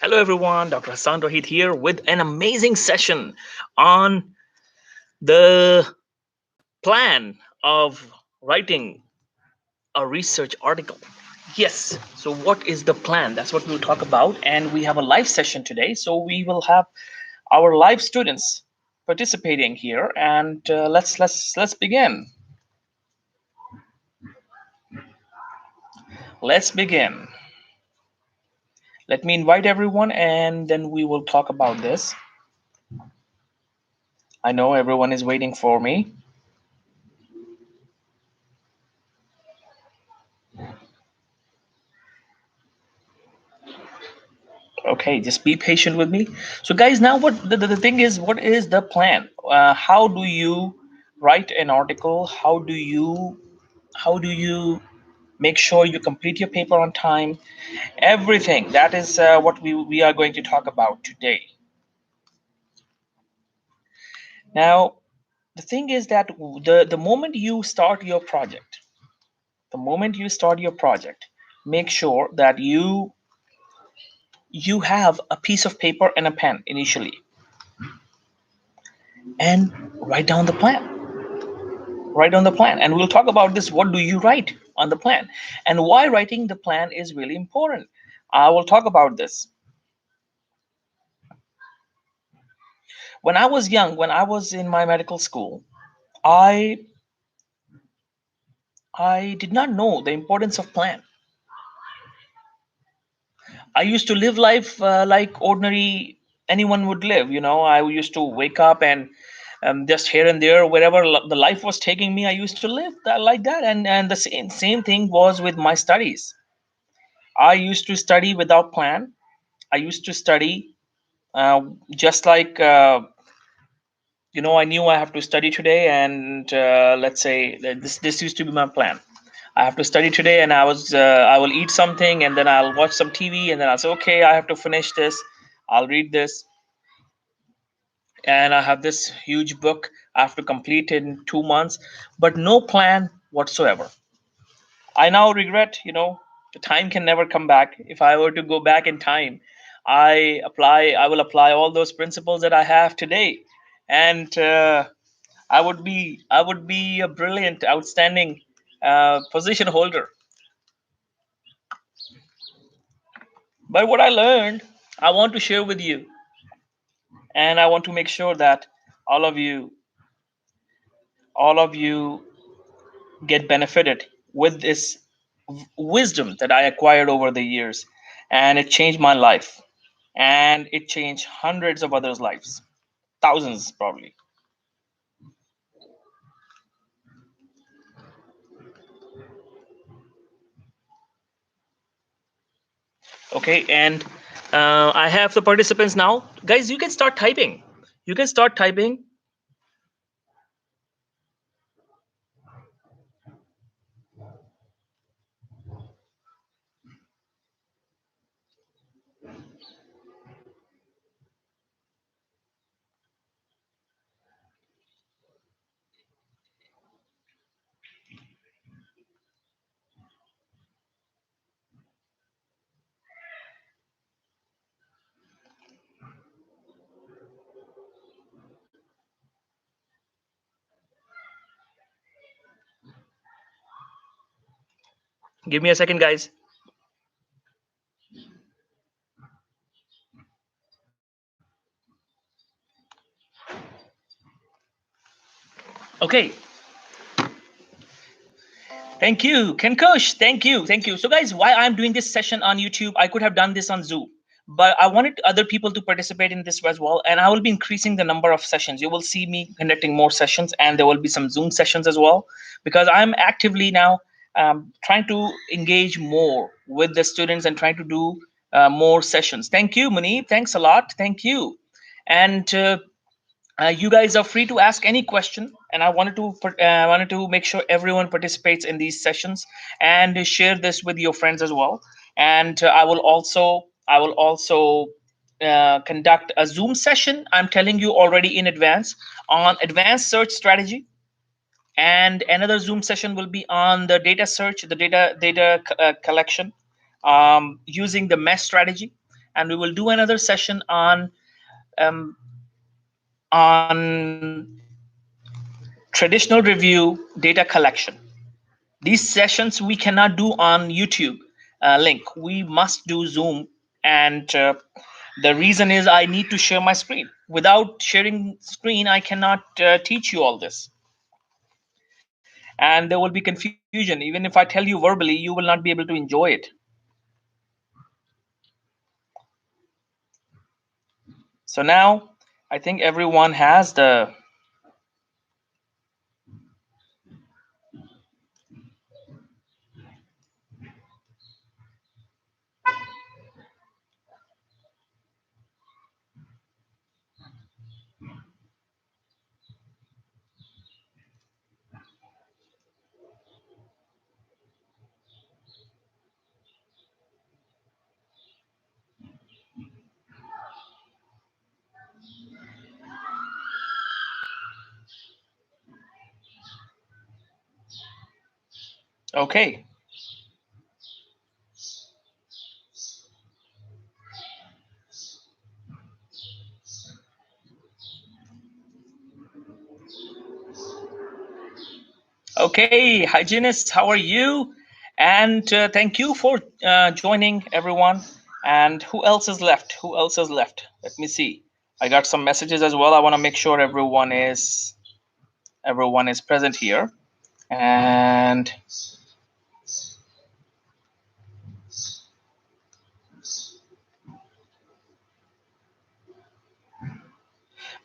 Hello, everyone. Dr. Hassaan Tohid here with an amazing session on the plan of writing a research article. Yes. So, what is the plan? That's what we'll talk about. And we have a live session today. So, we will have our live students participating here. And let's begin. Let's begin. Let me invite everyone, and then we will talk about this. I know everyone is waiting for me. Okay, just be patient with me. So guys, now what the thing is, what is the plan? How do you write an article? How do you make sure you complete your paper on time? Everything that is what we are going to talk about today. Now the thing is that the moment you start your project, make sure that you have a piece of paper and a pen initially, and write down the plan. Write on the plan, and we'll talk about this. What do you write on the plan, and why writing the plan is really important? I will talk about this. When I was young, when I was in my medical school, i I did not know the importance of plan. I used to live life like ordinary anyone would live. I used to wake up and just here and there, wherever the life was taking me, I used to live like that. And the same thing was with my studies. I used to study without plan. I used to study uh, just like I knew I have to study today, and let's say that this used to be my plan. I have to study today, and I will eat something, and then I'll watch some TV, and then I'll say, okay, I have to finish this. I'll read this, and I have this huge book I have to complete in 2 months, but no plan whatsoever. I now regret, the time can never come back. If I were to go back in time, I will apply all those principles that I have today, and I would be a brilliant, outstanding position holder. But what I learned, I want to share with you, and I want to make sure that all of you, all of you get benefited with this wisdom that I acquired over the years, and it changed my life, and it changed hundreds of others' lives, thousands probably. Okay, and I have the participants now. Guys, you can start typing. You can start typing. Give me a second, guys. Okay. Thank you, Kenkosh. Thank you. So, guys, why I'm doing this session on YouTube, I could have done this on Zoom, but I wanted other people to participate in this as well. And I will be increasing the number of sessions. You will see me conducting more sessions, and there will be some Zoom sessions as well, because I'm actively now trying to engage more with the students and trying to do more sessions. Thank you, Munib. Thanks a lot. Thank you. And you guys are free to ask any question, and I wanted to make sure everyone participates in these sessions, and share this with your friends as well. And I will also conduct a Zoom session, I'm telling you already in advance, on advanced search strategy, and another Zoom session will be on the data search, the data collection, using the mesh strategy. and we will do another session um, on traditional review data collection. These sessions we cannot do on YouTube link. We must do Zoom, and the reason is I need to share my screen. Without sharing screen, I cannot teach you all this, and there will be confusion. Even if I tell you verbally, you will not be able to enjoy it. So now I think everyone has the. Okay. Okay, hygienist, how are you? And thank you for joining, everyone. And who else is left? Who else is left? Let me see. I got some messages as well. I want to make sure everyone is present here. And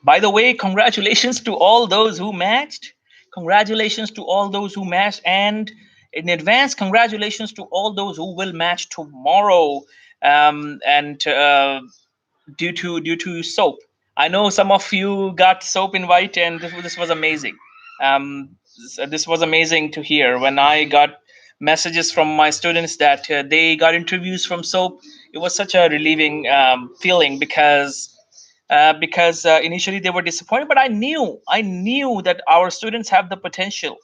by the way, congratulations to all those who matched. Congratulations to all those who matched, and in advance, congratulations to all those who will match tomorrow. And due to soap. I know some of you got soap invite, and this was amazing. This was amazing to hear. When I got messages from my students that they got interviews from soap, it was such a relieving feeling, because initially they were disappointed, but I knew that our students have the potential,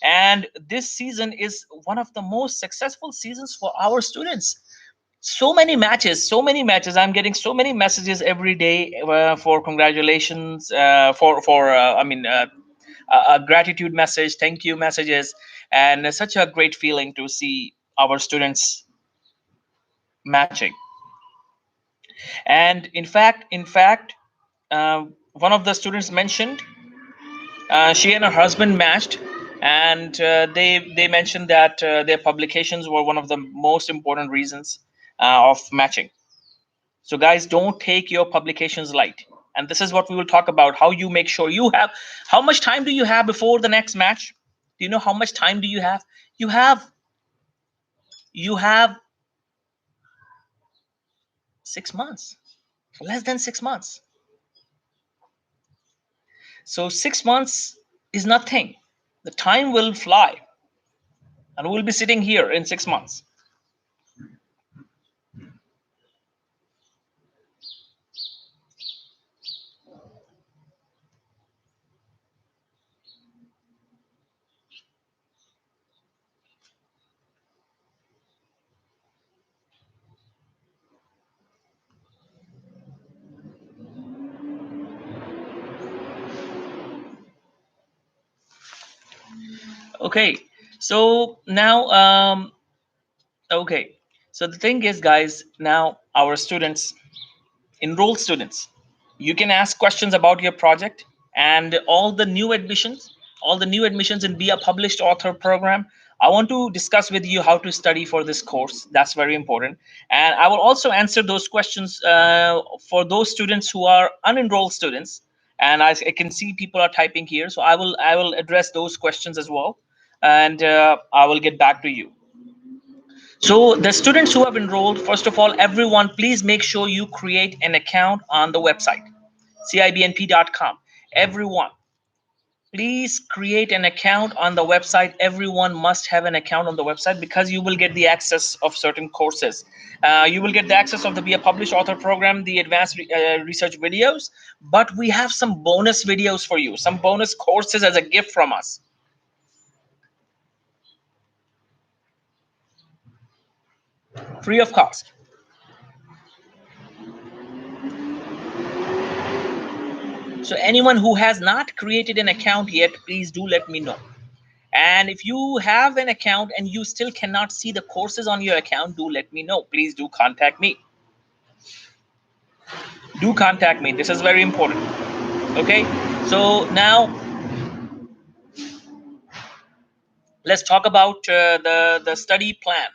and this season is one of the most successful seasons for our students. So many matches, I'm getting so many messages every day for congratulations, for a gratitude message, thank you messages, and it's such a great feeling to see our students matching. And in fact, one of the students mentioned she and her husband matched, and they mentioned that their publications were one of the most important reasons of matching. So guys, don't take your publications light. And this is what we will talk about: how you make sure you have. How much time do you have before the next match? Do you know how much time do you have? You have you have 6 months, less than 6 months. So 6 months is nothing. The time will fly, and we'll be sitting here in 6 months. Okay, so now okay, so the thing is, guys, now our students, enrolled students, you can ask questions about your project, and all the new admissions in Be a Published Author program. I want to discuss with you how to study for this course. That's very important. And I will also answer those questions for those students who are unenrolled students. And I can see people are typing here, so I will address those questions as well, and I will get back to you. So the students who have enrolled, first of all, everyone, please make sure you create an account on the website, cibnp.com. Everyone, please create an account on the website. Everyone must have an account on the website, because you will get the access of certain courses. You will get the access of the Be a Published Author program, the advanced research videos, but we have some bonus videos for you, some bonus courses as a gift from us, free of cost. So anyone who has not created an account yet, please do let me know. And if you have an account and you still cannot see the courses on your account, do let me know. Please do contact me. Do contact me. This is very important. Okay, so now let's talk about the study plan.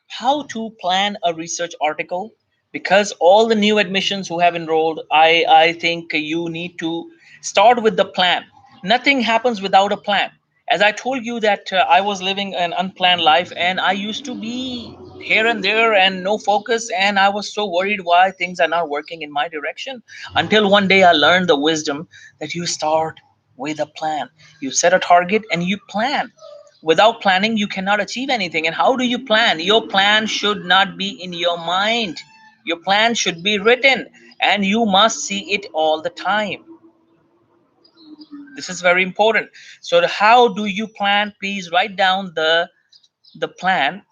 How to plan a research article, because all the new admissions who have enrolled, I think you need to start with the plan. Nothing happens without a plan. As I told you that I was living an unplanned life, and I used to be here and there and no focus, and I was so worried why things are not working in my direction, until one day I learned the wisdom that you start with a plan. You set a target and you plan. Without planning, you cannot achieve anything. And how do you plan? Your plan should not be in your mind. Your plan should be written, and you must see it all the time. This is very important. So how do you plan? Please write down the plan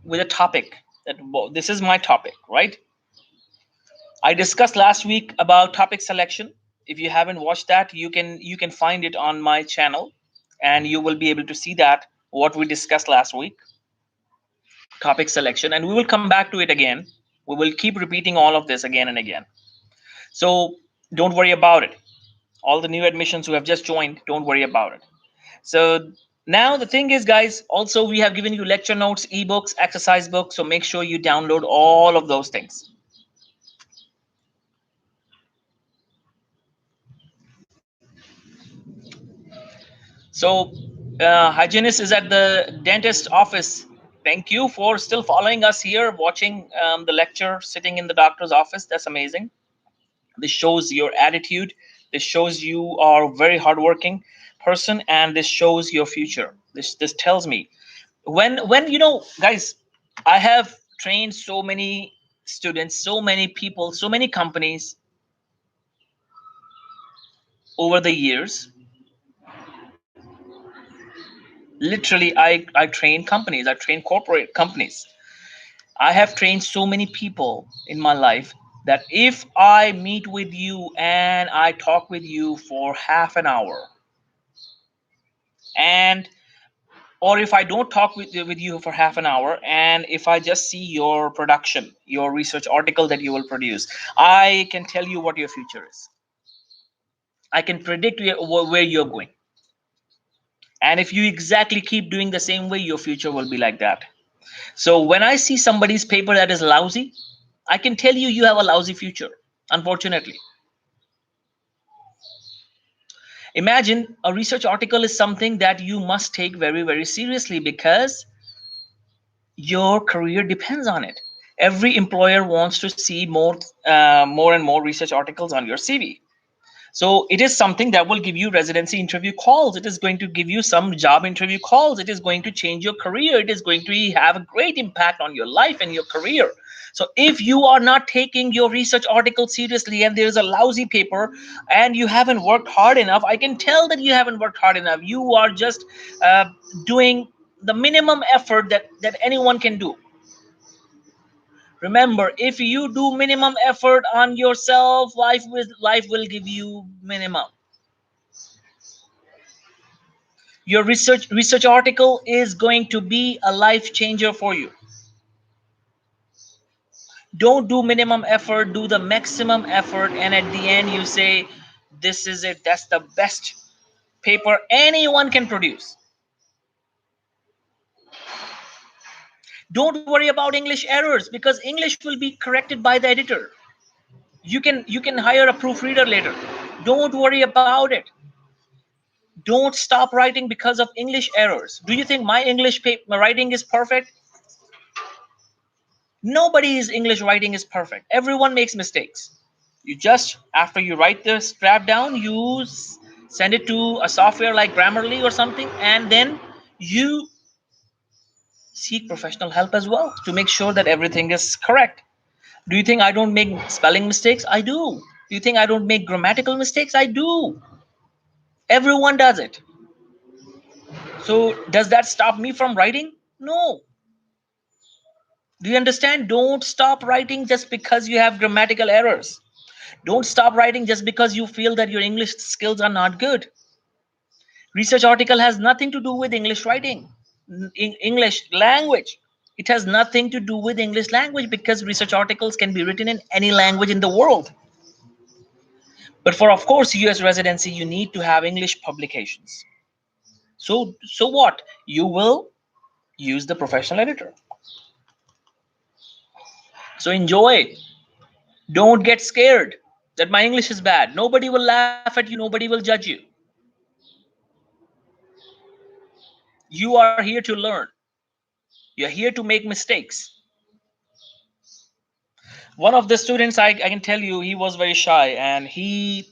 with a topic. That, well, this is my topic, right? I discussed last week about topic selection. If you haven't watched that, you can find it on my channel, and you will be able to see that what we discussed last week. Topic selection, and we will come back to it again. We will keep repeating all of this again and again. So don't worry about it. All the new admissions who have just joined, don't worry about it. So now the thing is, guys, also we have given you lecture notes, ebooks, exercise books, so make sure you download all of those things. So hygienist is at the dentist office. Thank you for still following us here, watching the lecture, sitting in the doctor's office. That's amazing. This shows your attitude. This shows you are a very hardworking person, and this shows your future. This tells me, when guys, I have trained so many students, so many people, so many companies over the years. Literally, I train companies, I train corporate companies. I have trained so many people in my life that if I meet with you and I talk with you for half an hour, and or if I don't talk with you for half an hour, and if I just see your production, your research article that you will produce, I can tell you what your future is. I can predict where you're going. And if you exactly keep doing the same way, your future will be like that. So when I see somebody's paper that is lousy, I can tell you you have a lousy future, unfortunately. Imagine a research article is something that you must take very, very seriously, because your career depends on it. Every employer wants to see more and more research articles on your CV. So it is something that will give you residency interview calls. It is going to give you some job interview calls. It is going to change your career. It is going to have a great impact on your life and your career. So if you are not taking your research article seriously, and there's a lousy paper, and you haven't worked hard enough, I can tell that you haven't worked hard enough. You are just doing the minimum effort that anyone can do. Remember, if you do minimum effort on yourself, life will give you minimum. Your research article is going to be a life changer for you. Don't do minimum effort, do the maximum effort, and at the end you say, this is it, that's the best paper anyone can produce. Don't worry about English errors, because English will be corrected by the editor. You can hire a proofreader later. Don't worry about it. Don't stop writing because of English errors. Do you think my my writing is perfect? Nobody's English writing is perfect. Everyone makes mistakes. You just, after you write the scrap down, you send it to a software like Grammarly or something, and then you seek professional help as well to make sure that everything is correct. Do you think I don't make spelling mistakes? I do. Do you think I don't make grammatical mistakes? I do. Everyone does it. So does that stop me from writing? No. Do you understand? Don't stop writing just because you have grammatical errors. Don't stop writing just because you feel that your English skills are not good. Research article has nothing to do with English writing, English language. It has nothing to do with English language because research articles can be written in any language in the world. But for, of course, US residency, you need to have English publications. So what? You will use the professional editor. So enjoy. Don't get scared that my English is bad. Nobody will laugh at you, nobody will judge you. You are here to learn. You're here to make mistakes. One of the students, I can tell you, he was very shy, and he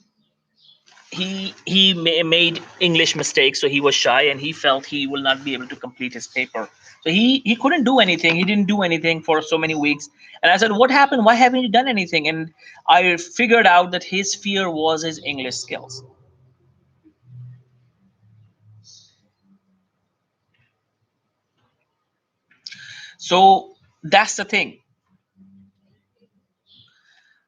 made English mistakes, so he was shy and he felt he will not be able to complete his paper. So he couldn't do anything. He didn't do anything for so many weeks. And I said, what happened? Why haven't you done anything? And I figured out that his fear was his English skills. So that's the thing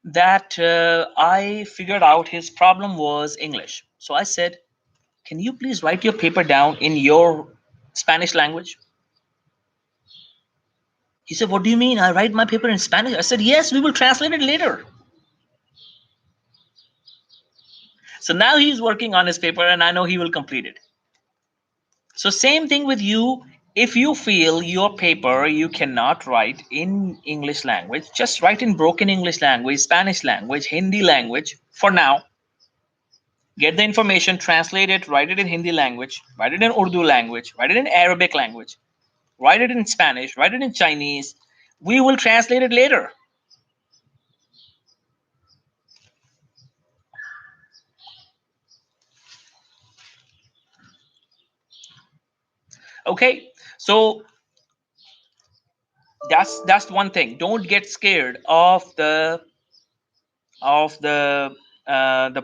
that I figured out his problem was English. So I said, can you please write your paper down in your Spanish language? He said, what do you mean? I write my paper in Spanish? I said, yes, we will translate it later. So now he's working on his paper and I know he will complete it. So same thing with you. If you feel your paper you cannot write in English language, just write in broken English language, Spanish language, Hindi language for now. Get the information, translate it, write it in Hindi language, write it in Urdu language, write it in Arabic language, write it in Spanish, write it in Chinese. We will translate it later. Okay, so that's one thing. Don't get scared of the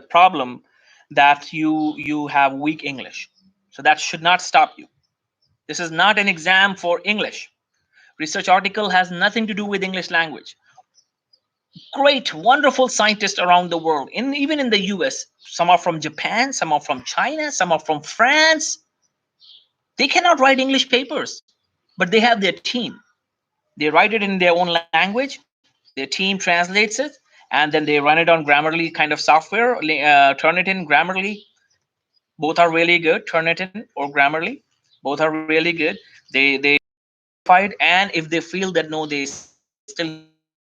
problem that you have weak English. So that should not stop you. This is not an exam for English. Research article has nothing to do with English language. Great, wonderful scientists around the world, even in the US. Some are from Japan, some are from China, some are from France. They cannot write English papers, but they have their team. They write it in their own language. Their team translates it, and then they run it on Grammarly kind of software. Turn it in Grammarly. Both are really good. Turnitin or Grammarly, both are really good. They fight, and if they feel that no, they still need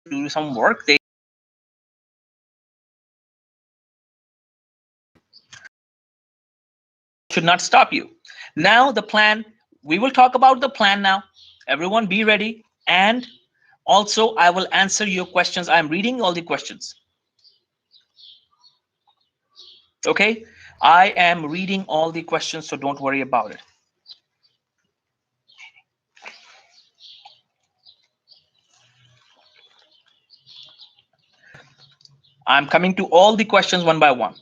to do some work, they should not stop you. Now the plan. We will talk about the plan now. Everyone, be ready, and also I will answer your questions. I'm reading all the questions. Okay, I am reading all the questions, so don't worry about it. I'm coming to all the questions one by one.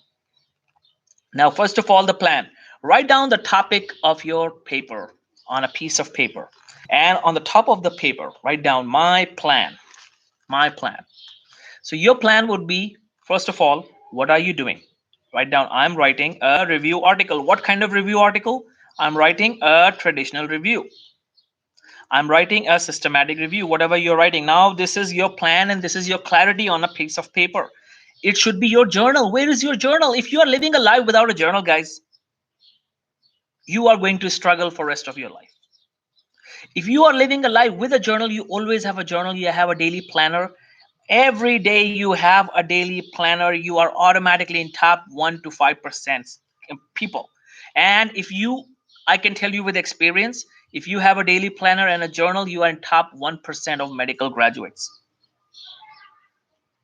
Now, first of all, the plan. Write down the topic of your paper on a piece of paper. And on the top of the paper, write down my plan. My plan. So your plan would be, first of all, what are you doing? Write down, I'm writing a review article. What kind of review article? I'm writing a traditional review. I'm writing a systematic review, whatever you're writing. Now, this is your plan and this is your clarity on a piece of paper. It should be your journal. Where is your journal? If you are living a life without a journal, guys, you are going to struggle for rest of your life. If you are living a life with a journal, you always have a journal, you have a daily planner. Every day you have a daily planner, you are automatically in top 1 to 5% people. And if you, I can tell you with experience, if you have a daily planner and a journal, you are in top 1% of medical graduates.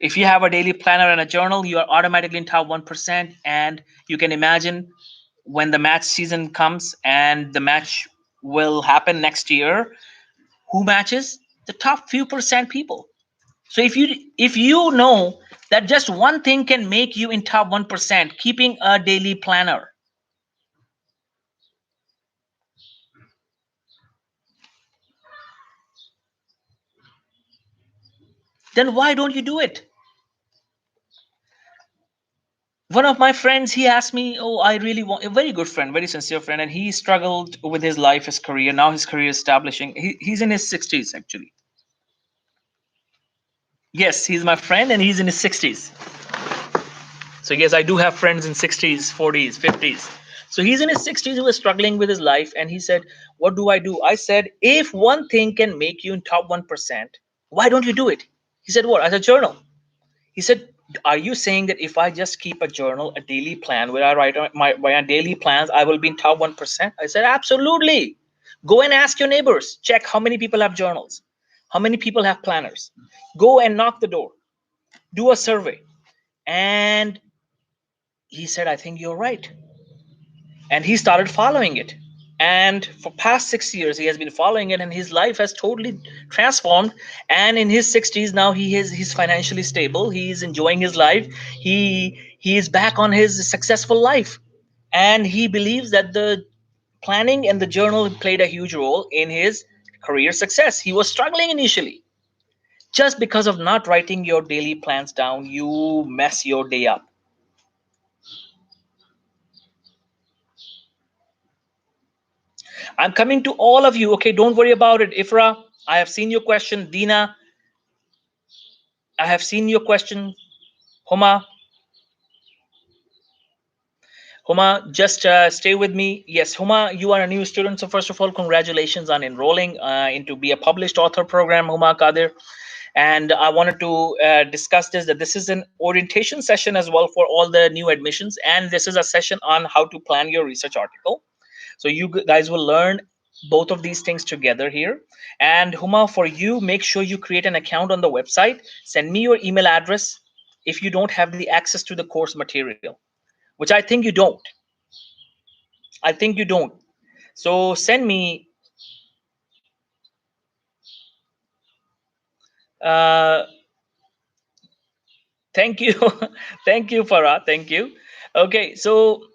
If you have a daily planner and a journal, you are automatically in top 1%. And you can imagine when the match season comes and the match will happen next year, who matches? The top few percent people. So if you know that just one thing can make you in top 1%, keeping a daily planner, then why don't you do it? One of my friends, he asked me, oh, I really want, a very good friend, very sincere friend, and he struggled with his life, his career. Now his career is establishing. He's in his 60s actually. Yes, he's my friend and he's in his 60s. So yes, I do have friends in 60s, 40s, 50s. So he's in his 60s who was struggling with his life, and he said, what do I do? I said, if one thing can make you in top 1%, why don't you do it? He said, what? I said, journal. He said, are you saying that if I just keep a journal, a daily plan where I write my daily plans, I will be in top 1%? I said, absolutely. Go and ask your neighbors. Check how many people have journals, how many people have planners. Go and knock the door, do a survey. And he said, I think you're right. And he started following it. And for past 6 years, he has been following it, and his life has totally transformed. And in his 60s now, he's financially stable. He's enjoying his life. He is back on his successful life, and he believes that the planning and the journal played a huge role in his career success. He was struggling initially. Just because of not writing your daily plans down, you mess your day up. I'm coming to all of you. Okay, don't worry about it. Ifra, I have seen your question. Dina, I have seen your question. Homa, Homa, just stay with me. Yes, Homa, you are a new student. So first of all, congratulations on enrolling into be a published author program, Homa Kadir. And I wanted to discuss this, that this is an orientation session as well for all the new admissions. And this is a session on how to plan your research article. So you guys will learn both of these things together here. And Huma, for you, make sure you create an account on the website. Send me your email address if you don't have the access to the course material, which I think you don't. I think you don't. So send me. Uh, Thank you. Thank you, Farah. Thank you. Okay, Huma,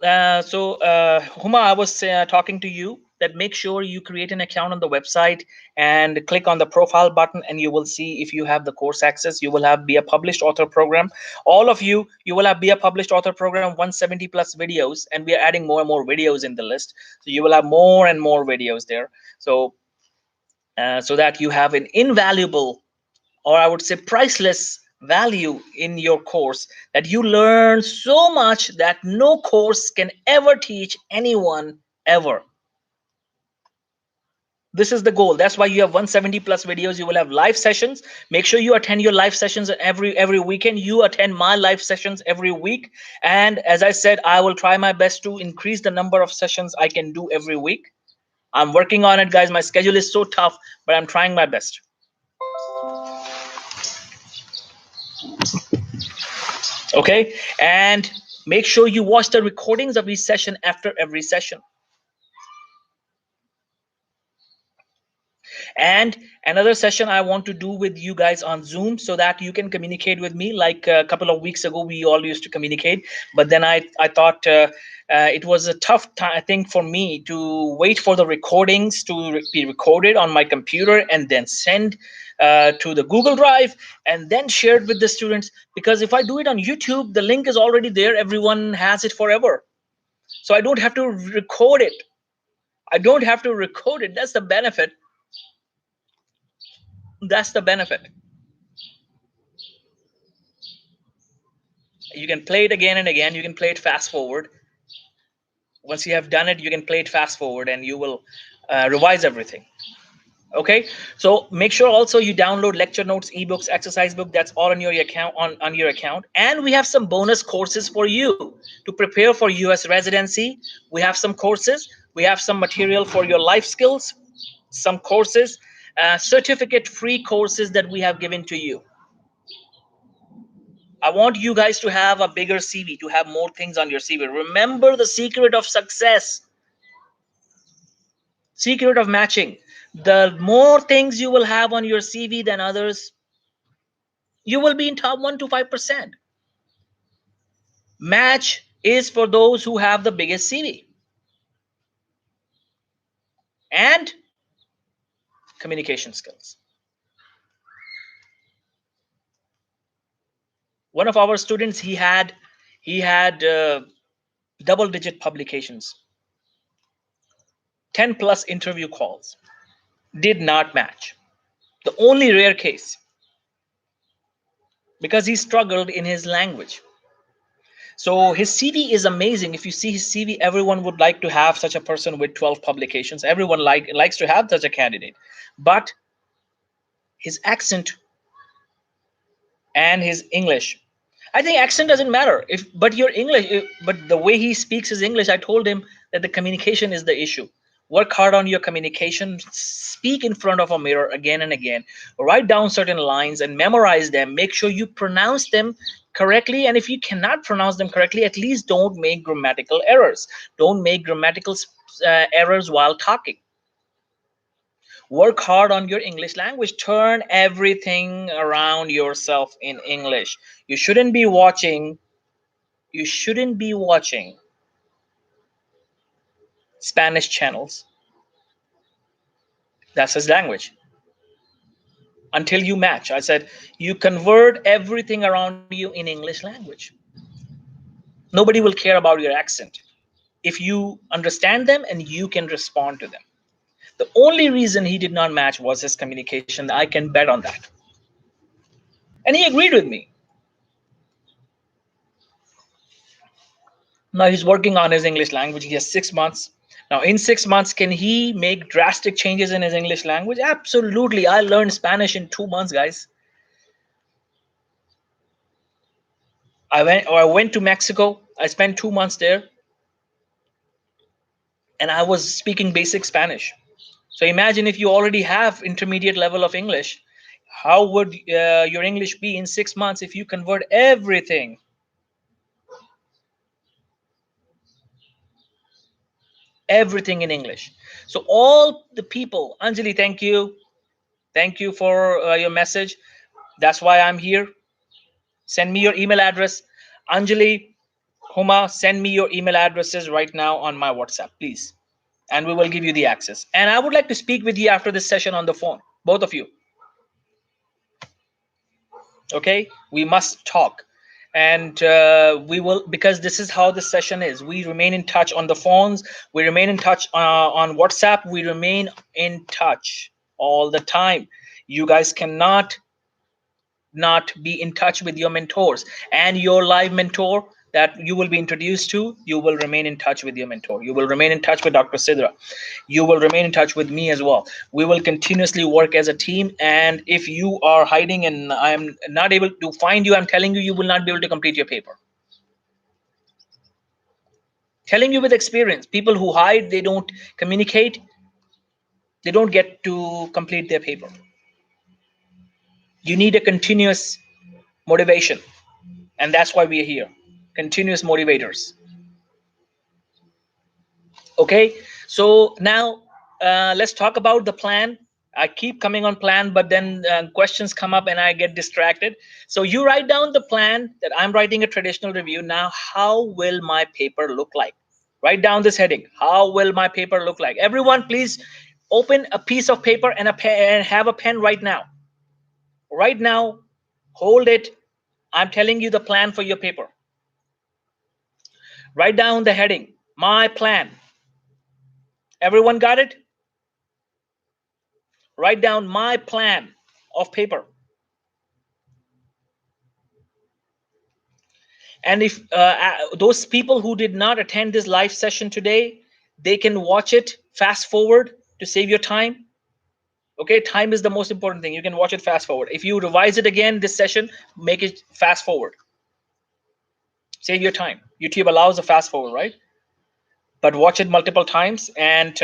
I was talking to you that make sure you create an account on the website and click on the profile button, and you will see if you have the course access. You will have be a published author program. All of you, you will have be a published author program, 170 plus videos, and we are adding more and more videos in the list. So you will have more and more videos there. So that you have an invaluable, or I would say priceless value in your course, that you learn so much that no course can ever teach anyone ever. This is the goal. That's why you have 170 plus videos. You will have live sessions. Make sure you attend your live sessions every weekend. You attend my live sessions every week. And as I said, I will try my best to increase the number of sessions I can do every week. I'm working on it, guys. My schedule is so tough, but I'm trying my best. Okay, and make sure you watch the recordings of each session after every session. And another session I want to do with you guys on Zoom, so that you can communicate with me. Like a couple of weeks ago, we all used to communicate, but then I thought it was a tough thing for me to wait for the recordings to be recorded on my computer and then send to the Google Drive and then shared with the students. Because if I do it on YouTube, the link is already there. Everyone has it forever. So I don't have to record it. I don't have to record it. That's the benefit. That's the benefit. You can play it again and again. You can play it fast forward. Once you have done it, you can play it fast forward, and you will revise everything. Okay, so make sure also you download lecture notes, ebooks, exercise book. That's all on your account. On your account. And we have some bonus courses for you to prepare for US residency. We have some courses. We have some material for your life skills, some courses, certificate free courses that we have given to you. I want you guys to have a bigger CV, to have more things on your CV. Remember the secret of success, secret of matching. The more things you will have on your CV than others, you will be in top 1 to 5%. Match is for those who have the biggest CV. And communication skills. One of our students, he had He had double-digit publications, 10 plus interview calls, did not match. The only rare case, because he struggled in his language. So his CV is amazing. If you see his CV, everyone would like to have such a person with 12 publications. Everyone likes to have such a candidate. But his accent and his English, I think accent doesn't matter. But your English, but the way he speaks his English, I told him that the communication is the issue. Work hard on your communication. Speak in front of a mirror again and again. Write down certain lines and memorize them. Make sure you pronounce them correctly. And if you cannot pronounce them correctly, at least don't make grammatical errors. Don't make grammatical errors while talking. Work hard on your English language. Turn everything around yourself in English. You shouldn't be watching Spanish channels. That's his language. Until you match. I said, you convert everything around you in English language. Nobody will care about your accent if you understand them and you can respond to them. The only reason he did not match was his communication. I can bet on that. And he agreed with me. Now he's working on his English language. He has 6 months. Now, in 6 months, can he make drastic changes in his English language? Absolutely. I learned Spanish in 2 months, guys. I went to Mexico. I spent 2 months there, and I was speaking basic Spanish. So imagine if you already have intermediate level of English, how would your English be in 6 months if you convert everything in English? So all the people, Anjali, thank you for your message. That's why I'm here. Send me your email address. Anjali, Huma, send me your email addresses right now on my WhatsApp, please. And we will give you the access. And I would like to speak with you after this session on the phone, both of you. Okay, we must talk. And we will, because this is how the session is. We remain in touch on the phones. We remain in touch on WhatsApp. We remain in touch all the time. You guys cannot not be in touch with your mentors, and your live mentor that you will be introduced to. You will remain in touch with your mentor. You will remain in touch with Dr. Sidra. You will remain in touch with me as well. We will continuously work as a team. And if you are hiding and I'm not able to find you, I'm telling you, you will not be able to complete your paper. Telling you with experience. People who hide, they don't communicate, they don't get to complete their paper. You need a continuous motivation, and that's why we are here. Continuous motivators. Okay, so now let's talk about the plan. I keep coming on plan, but then questions come up and I get distracted. So you write down the plan that I'm writing a traditional review. Now, how will my paper look like? Write down this heading. How will my paper look like? Everyone, please open a piece of paper and a pen and have a pen right now. Right now, hold it. I'm telling you the plan for your paper. Write down the heading, my plan. Everyone got it? Write down my plan of paper. And if those people who did not attend this live session today, they can watch it fast forward to save your time. Okay, time is the most important thing. You can watch it fast forward. If you revise it again this session, make it fast forward. Save your time. YouTube allows a fast forward, right? But watch it multiple times and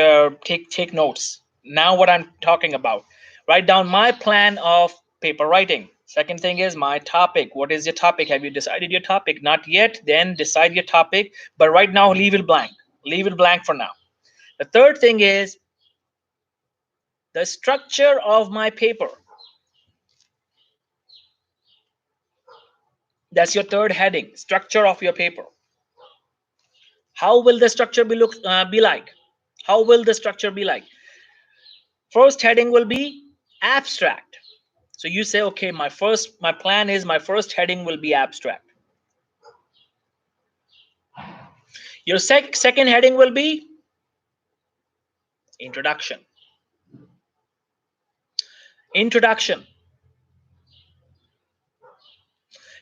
take notes. Now what I'm talking about. Write down my plan of paper writing. Second thing is my topic. What is your topic? Have you decided your topic? Not yet. Then decide your topic. But right now, leave it blank. Leave it blank for now. The third thing is the structure of my paper. That's your third heading. Structure of your paper. How will the structure be like? How will the structure be like? First heading will be abstract. So you say, okay, my plan is my first heading will be abstract. Your second heading will be introduction. Introduction.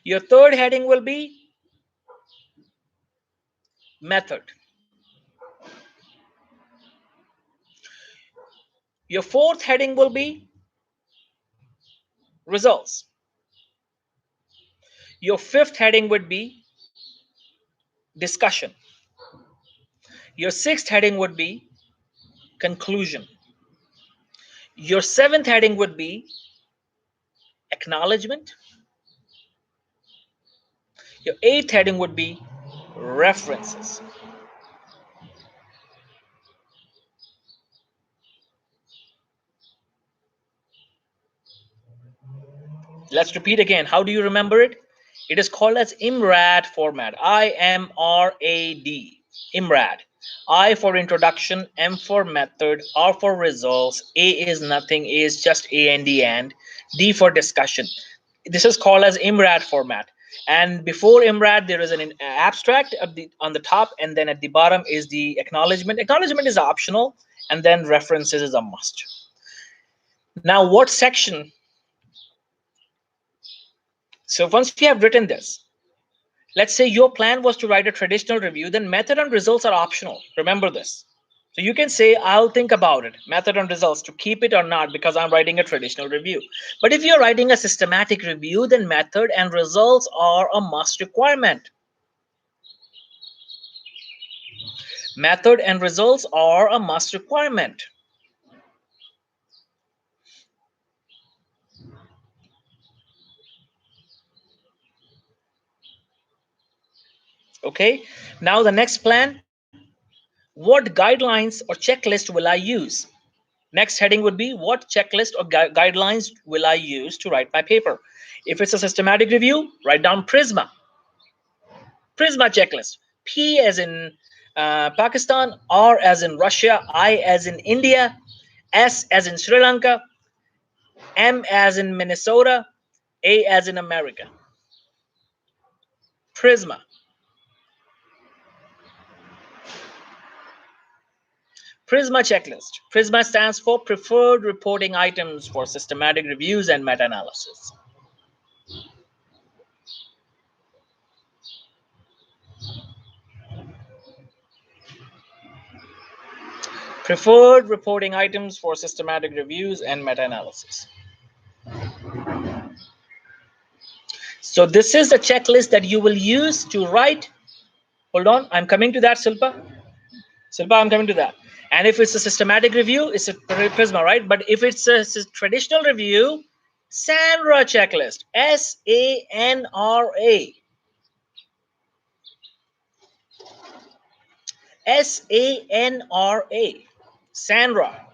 Your third heading will be method. Your fourth heading will be results. Your fifth heading would be discussion. Your sixth heading would be conclusion. Your seventh heading would be acknowledgement. Your eighth heading would be references. Let's repeat again. How do you remember it? It is called as IMRaD format. IMRAD. IMRaD. I for introduction, M for method, R for results, A is nothing, A is just A and D, and D for discussion. This is called as IMRaD format. And before IMRaD, there is an abstract on the top, and then at the bottom is the acknowledgement. Acknowledgement is optional, and then references is a must. Now, what section? So once you have written this, let's say your plan was to write a traditional review, then method and results are optional. Remember this. So you can say, I'll think about it, method and results, to keep it or not, because I'm writing a traditional review. But if you're writing a systematic review, then method and results are a must requirement. Method and results are a must requirement. Okay, now the next plan. What guidelines or checklist will I use? Next heading would be, what checklist or guidelines will I use to write my paper? If it's a systematic review, write down PRISMA. PRISMA checklist. P as in Pakistan, R as in Russia, I as in India, S as in Sri Lanka, M as in Minnesota, A as in America. PRISMA. PRISMA checklist. PRISMA stands for Preferred Reporting Items for Systematic Reviews and Meta-Analysis. Preferred reporting items for systematic reviews and meta-analysis. So this is the checklist that you will use to write. Hold on, I'm coming to that, Silpa. Silpa, I'm coming to that. And if it's a systematic review, it's a PRISMA, right? But if it's a traditional review, SANRA checklist. SANRA. SANRA. SANRA.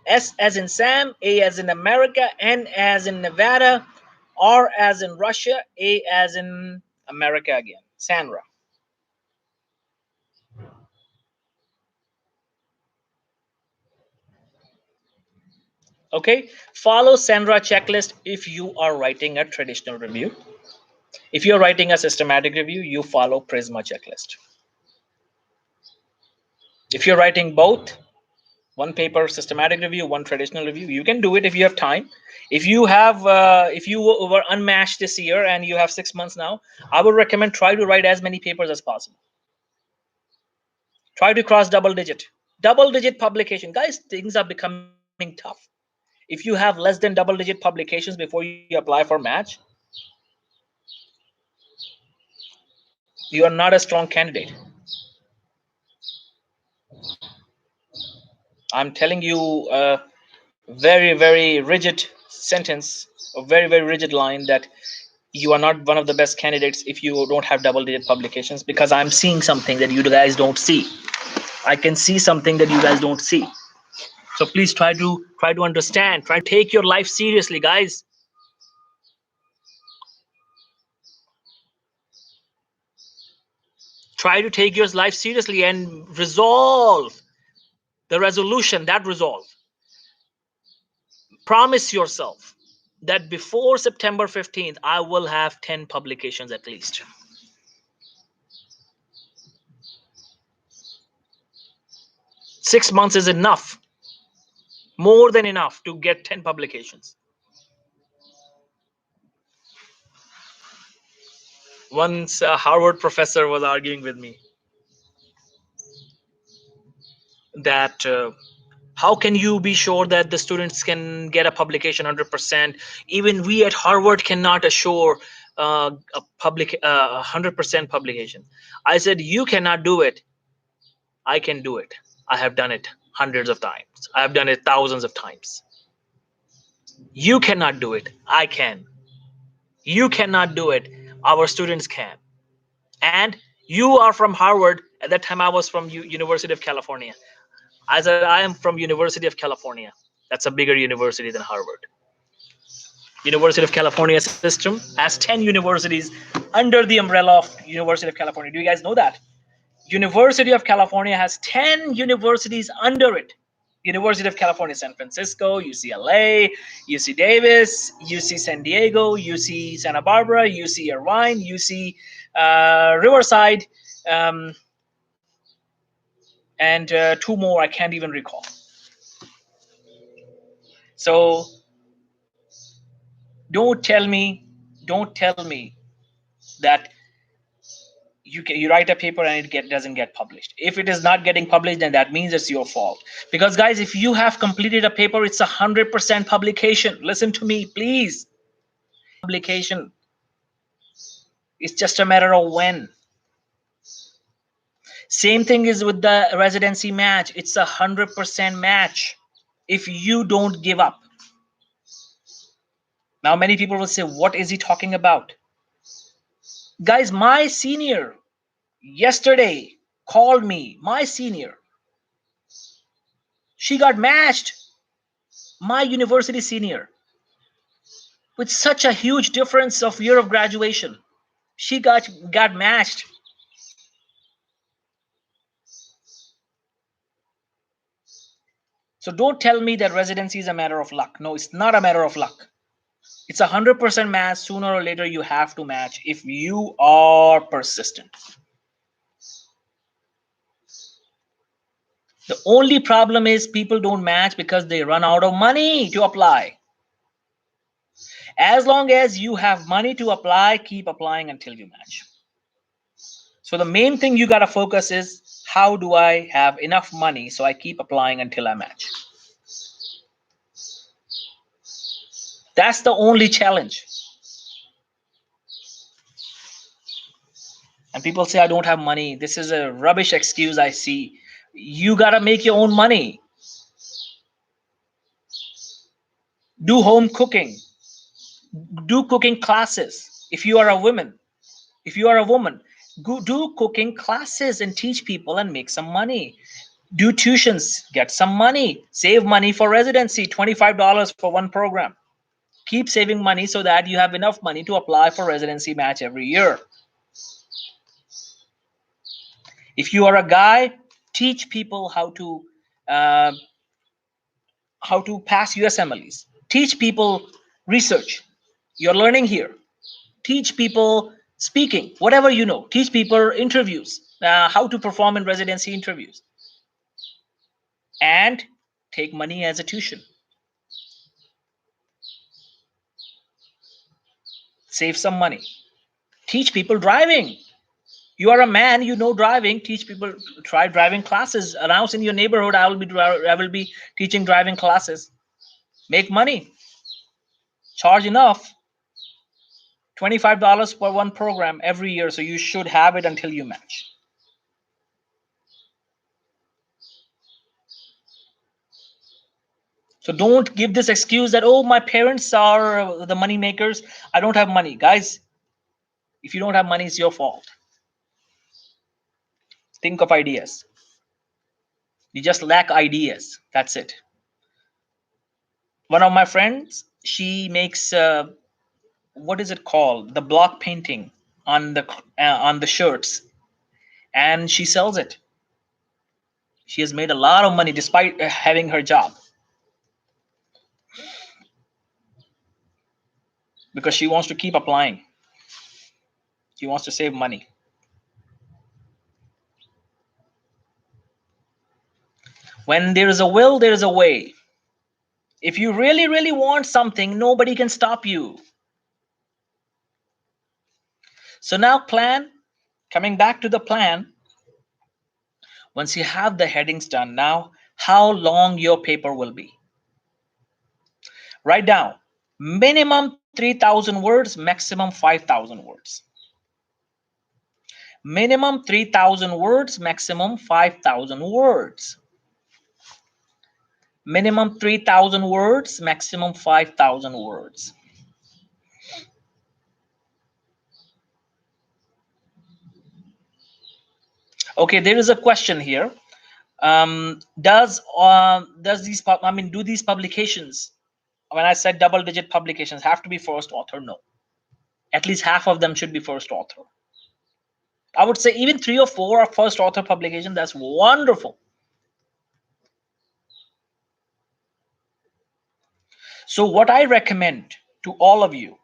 S as in Sam, A as in America, N as in Nevada, R as in Russia, A as in America again. SANRA. Okay, follow SANRA checklist if you are writing a traditional review. If you're writing a systematic review, you follow PRISMA checklist. If you're writing both, one paper systematic review, one traditional review, you can do it if you have time. If you have if you were unmatched this year and you have 6 months now, I would recommend try to write as many papers as possible. Try to cross double digit publication. Guys, things are becoming tough. If you have less than double digit publications before you apply for match, you are not a strong candidate. I'm telling you a very rigid sentence, a very rigid line, that you are not one of the best candidates if you don't have double digit publications, because I'm seeing something that you guys don't see. I can see something that you guys don't see. So please try to understand, try to take your life seriously, guys. Try to take your life seriously and resolve the resolution, that resolve. Promise yourself that before September 15th, I will have 10 publications at least. 6 months is enough, more than enough to get 10 publications. Once a Harvard professor was arguing with me that how can you be sure that the students can get a publication 100%? Even we at Harvard cannot assure a 100% publication. I said, you cannot do it. I can do it. I have done it hundreds of times. I have done it thousands of times. You cannot do it. I can. You cannot do it. Our students can. And you are from Harvard. At that time, I was from University of California. I said, I am from University of California. That's a bigger university than Harvard. University of California system has 10 universities under the umbrella of University of California. Do you guys know that? University of California has 10 universities under it. University of California, San Francisco, UCLA, UC Davis, UC San Diego, UC Santa Barbara, UC Irvine, UC Riverside, and two more I can't even recall. So don't tell me that you write a paper and it doesn't get published. If it is not getting published, then that means it's your fault. Because guys, if you have completed a paper, it's 100% publication. Listen to me, please. Publication. It's just a matter of when. Same thing is with the residency match. It's 100% match if you don't give up. Now many people will say, what is he talking about? Guys, my senior yesterday called me, my senior. She got matched, my university senior, with such a huge difference of year of graduation. She got matched. So don't tell me that residency is a matter of luck. No, it's not a matter of luck. It's 100% match. Sooner or later, you have to match if you are persistent. The only problem is people don't match because they run out of money to apply. As long as you have money to apply, keep applying until you match. So the main thing you got to focus is, how do I have enough money so I keep applying until I match? That's the only challenge. And people say, I don't have money. This is a rubbish excuse I see. You got to make your own money. Do home cooking. Do cooking classes. If you are a woman, go do cooking classes and teach people and make some money. Do tuitions, get some money. Save money for residency, $25 for one program. Keep saving money so that you have enough money to apply for residency match every year. If you are a guy, teach people how to pass USMLEs. Teach people research. You're learning here. Teach people speaking, whatever you know. Teach people interviews, how to perform in residency interviews. And take money as a tuition. Save some money. Teach people driving. You are a man, you know driving. Teach people, try driving classes. Announce in your neighborhood, I will be teaching driving classes. Make money. Charge enough. $25 per one program every year, so you should have it until you match. So don't give this excuse that, oh, my parents are the money makers, I don't have money. Guys, if you don't have money, it's your fault. Think of ideas. You just lack ideas. That's it. One of my friends, she makes what is it called? The block painting on the shirts, and she sells it. She has made a lot of money despite having her job, because she wants to keep applying. She wants to save money. When there is a will, there is a way. If you really, really want something, nobody can stop you. So now plan, coming back to the plan, once you have the headings done, now how long your paper will be. Write down minimum 3,000 words, maximum 5,000 words. Minimum 3,000 words, maximum 5,000 words. Minimum 3,000 words, maximum 5,000 words. Okay, there is a question here. Does these do these publications, when I said double digit publications, have to be first author? No, at least half of them should be first author. I would say even 3 or 4 are first author publication. That's wonderful. So what I recommend to all of you,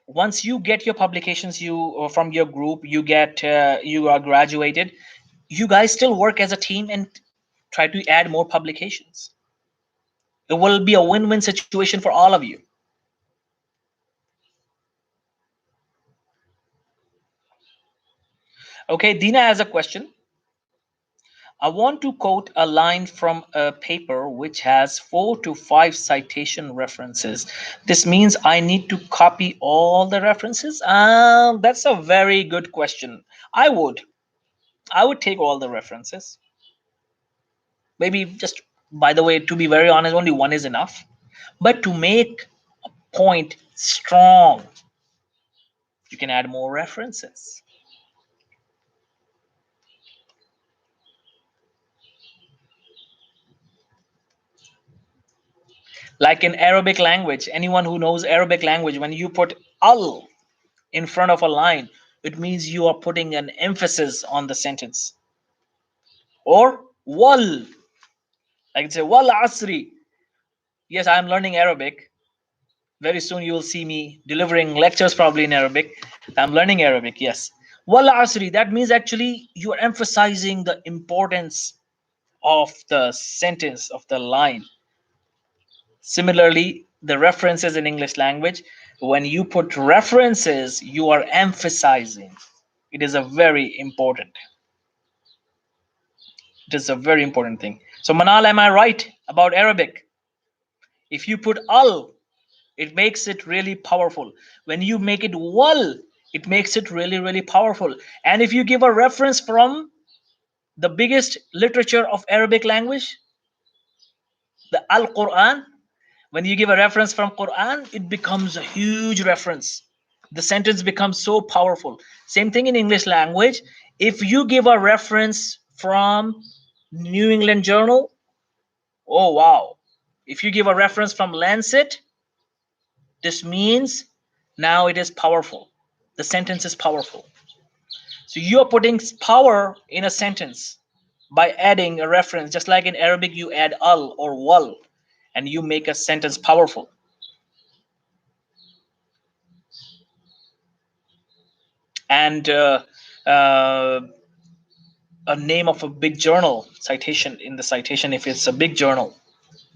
once you get your publications, you from your group, you get you are graduated, you guys still work as a team and try to add more publications. It will be a win-win situation for all of you. Okay, Dina has a question. I want to quote a line from a paper which has 4 to 5 citation references. This means I need to copy all the references? That's a very good question. I would take all the references. Maybe just, by the way, to be very honest, only one is enough. But to make a point strong, you can add more references. Like in Arabic language, anyone who knows Arabic language, when you put al in front of a line, it means you are putting an emphasis on the sentence. Or wal, like say wal asri. Yes, I am learning Arabic. Very soon you will see me delivering lectures probably in Arabic. I'm learning Arabic, yes. Wal asri, that means actually you are emphasizing the importance of the sentence, of the line. Similarly, the references in English language, when you put references, you are emphasizing. It is a very important. It is a very important thing. So Manal, am I right about Arabic? If you put al, it makes it really powerful. When you make it wal, it makes it really, really powerful. And if you give a reference from the biggest literature of Arabic language, the Al-Quran, when you give a reference from Quran, it becomes a huge reference. The sentence becomes so powerful. Same thing in English language. If you give a reference from New England Journal, oh wow. If you give a reference from Lancet, this means now it is powerful. The sentence is powerful. So you're putting power in a sentence by adding a reference. Just like in Arabic, you add al or wal, and you make a sentence powerful. And a name of a big journal citation in the citation, if it's a big journal,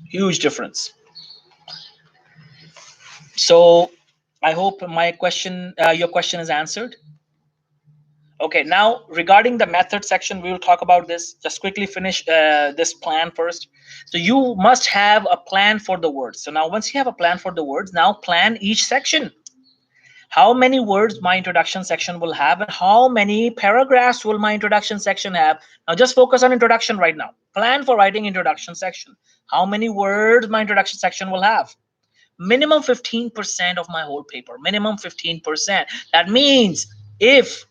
huge difference. So I hope my question, your question is answered. Okay, now regarding the method section, we will talk about this. Just quickly finish this plan first. So you must have a plan for the words. So now once you have a plan for the words, now plan each section. How many words my introduction section will have, and how many paragraphs will my introduction section have. Now just focus on introduction right now. Plan for writing introduction section. How many words my introduction section will have. Minimum 15% of my whole paper. Minimum 15%. That means if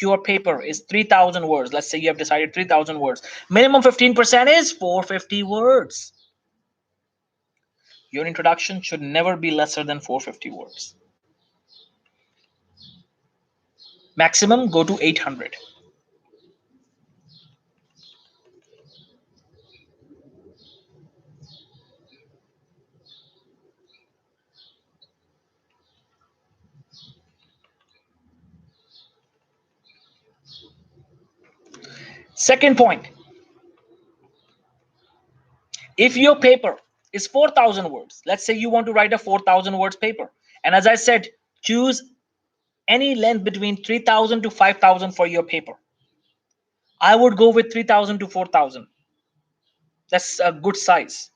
your paper is 3,000 words, let's say you have decided 3,000 words, minimum 15% is 450 words. Your introduction should never be lesser than 450 words. Maximum go to 800. Second point, If your paper is 4,000 words, let's say you want to write a 4,000 words paper, and as I said, choose any length between 3,000 to 5,000 for your paper. I would go with 3,000 to 4,000. That's a good size.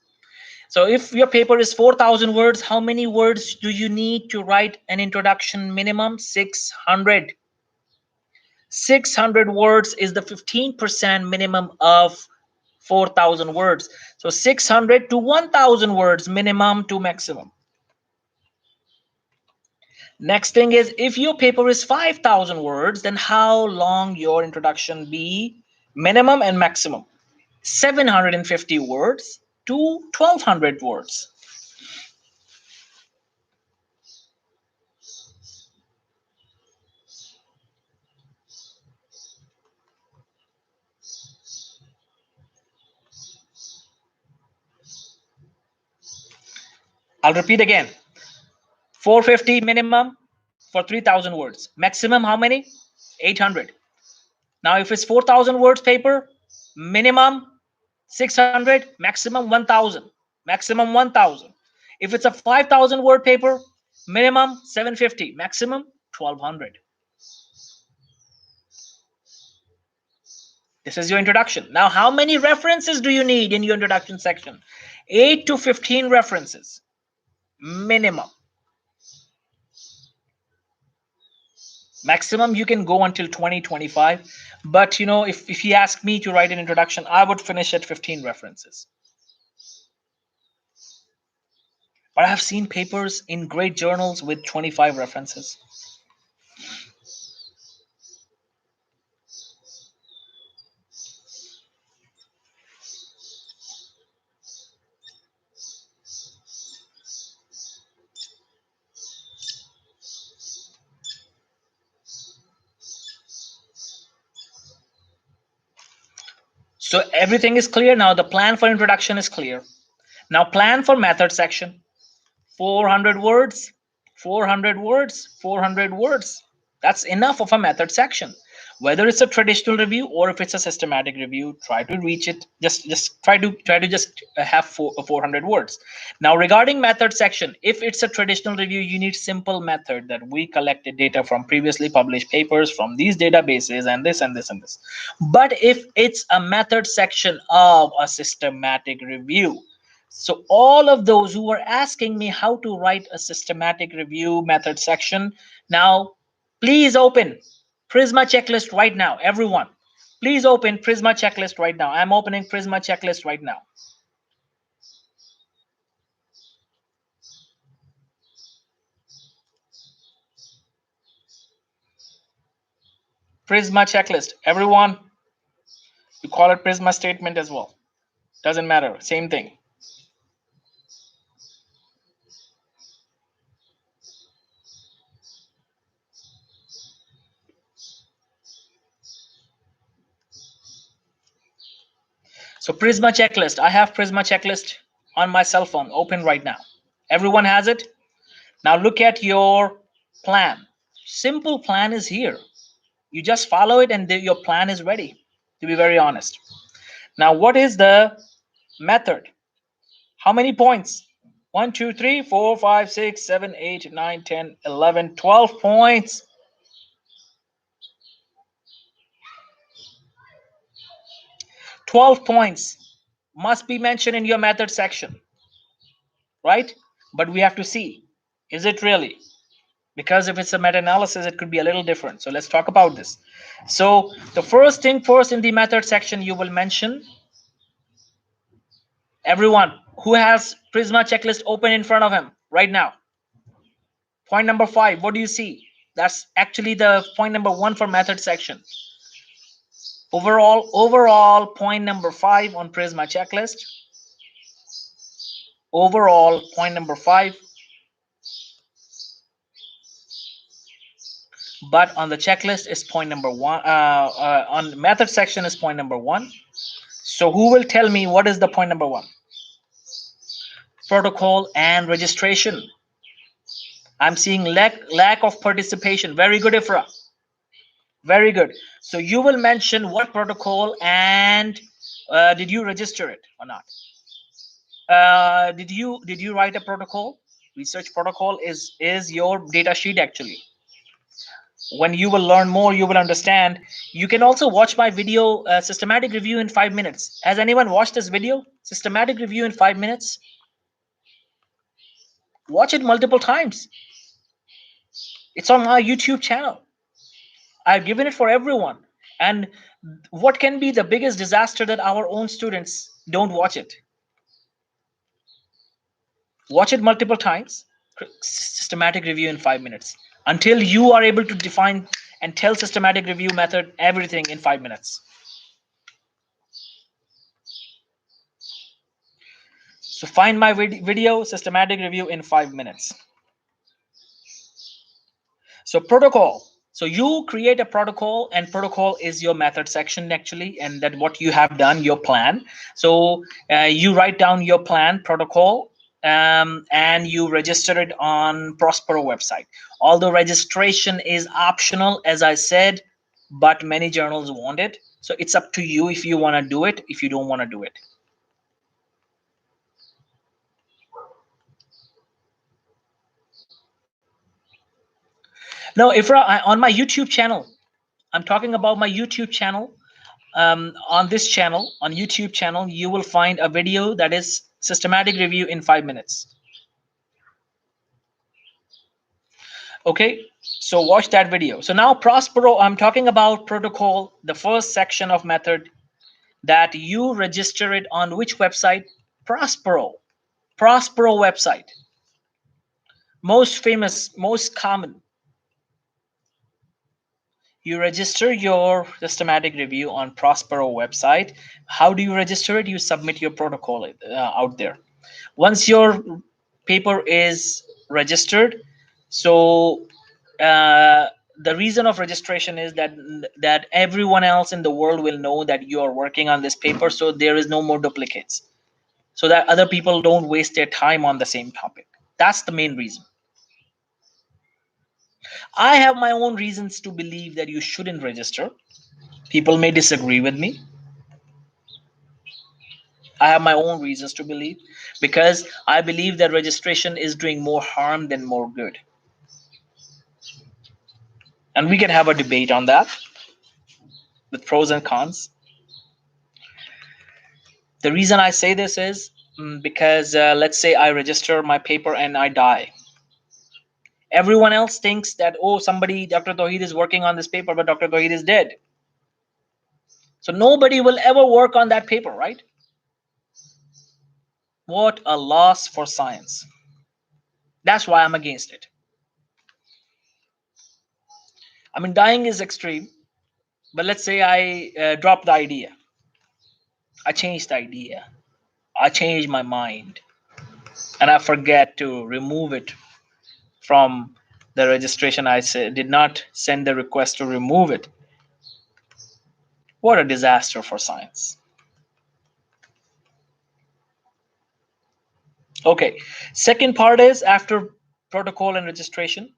So if your paper is 4,000 words, how many words do you need to write an introduction? Minimum 600. 600 words is the 15% minimum of 4,000 words. So 600 to 1,000 words minimum to maximum. Next thing is, if your paper is 5,000 words, then how long your introduction be? Minimum and maximum. 750 words to 1,200 words. I'll repeat again. 450 minimum for 3,000 words. Maximum how many? 800. Now if it's 4,000 words paper, minimum 600, maximum 1,000. Maximum 1,000. If it's a 5,000 word paper, minimum 750, maximum 1,200. This is your introduction. Now, how many references do you need in your introduction section? 8 to 15 references, minimum. Maximum you can go until 20, 25. But if you ask me to write an introduction, I would finish at 15 references. But I have seen papers in great journals with 25 references. So everything is clear now. The plan for introduction is clear. Now plan for method section. 400 words, 400 words, 400 words. That's enough of a method section. Whether it's a traditional review or if it's a systematic review, try to reach it. Just try to just have 400 words. Now regarding method section, if it's a traditional review, you need simple method that we collected data from previously published papers from these databases and this and this and this. But if it's a method section of a systematic review, so all of those who were asking me how to write a systematic review method section, now please open Prisma checklist right now. Everyone, please open Prisma checklist right now. I'm opening Prisma checklist right now. Prisma checklist. Everyone, you call it Prisma statement as well. Doesn't matter. Same thing. So Prisma checklist. I have Prisma checklist on my cell phone open right now. Everyone has it. Now look at your plan. Simple plan is here. You just follow it and your plan is ready, to be very honest. Now, what is the method? How many points? 1, 2, 3, 4, 5, 6, 7, 8, 9, 10, 11, 12 points. 12 points must be mentioned in your method section, right? But we have to see, is it really? Because if it's a meta-analysis, it could be a little different. So let's talk about this. So the first thing first, in the method section, you will mention, everyone who has Prisma checklist open in front of him right now. Point number 5, what do you see? That's actually the point number 1 for method section. Overall point number 5 on Prisma checklist. Overall point number 5. But on the checklist is point number 1. On method section is point number 1. So who will tell me what is the point number 1? Protocol and registration. I'm seeing lack of participation. Very good, Ifra. Very good. So you will mention what protocol and did you register it or not? Did you write a protocol? Research protocol is your data sheet actually. When you will learn more, you will understand. You can also watch my video, systematic review in 5 minutes. Has anyone watched this video, systematic review in 5 minutes? Watch it multiple times. It's on my YouTube channel. I've given it for everyone. And what can be the biggest disaster that our own students don't watch it? Watch it multiple times. Systematic review in 5 minutes, until you are able to define and tell systematic review method everything in 5 minutes. So find my video, systematic review in 5 minutes. So protocol. So you create a protocol, and protocol is your method section actually, and that what you have done, your plan. So you write down your plan, protocol, and you register it on Prospero website. Although registration is optional, as I said, but many journals want it. So it's up to you if you want to do it, if you don't want to do it. No, Ifra, on my YouTube channel, I'm talking about my YouTube channel. On this channel, on YouTube channel, you will find a video that is systematic review in 5 minutes. Okay, so watch that video. So now Prospero, I'm talking about protocol, the first section of method, that you register it on which website? Prospero website. Most famous, most common. You register your systematic review on Prospero website. How do you register it? You submit your protocol out there. Once your paper is registered, so the reason of registration is that everyone else in the world will know that you are working on this paper, so there is no more duplicates, so that other people don't waste their time on the same topic. That's the main reason. I have my own reasons to believe that you shouldn't register. People may disagree with me. I have my own reasons to believe, because I believe that registration is doing more harm than more good. And we can have a debate on that with pros and cons. The reason I say this is because let's say I register my paper and I die. Everyone else thinks that, oh, somebody, Dr. Tohid is working on this paper, but Dr. Tohid is dead. So nobody will ever work on that paper, right? What a loss for science. That's why I'm against it. I mean, dying is extreme, but let's say I drop the idea. I change the idea. I change my mind, and I forget to remove it from the registration. I did not send the request to remove it. What a disaster for science. Okay, second part is after protocol and registration,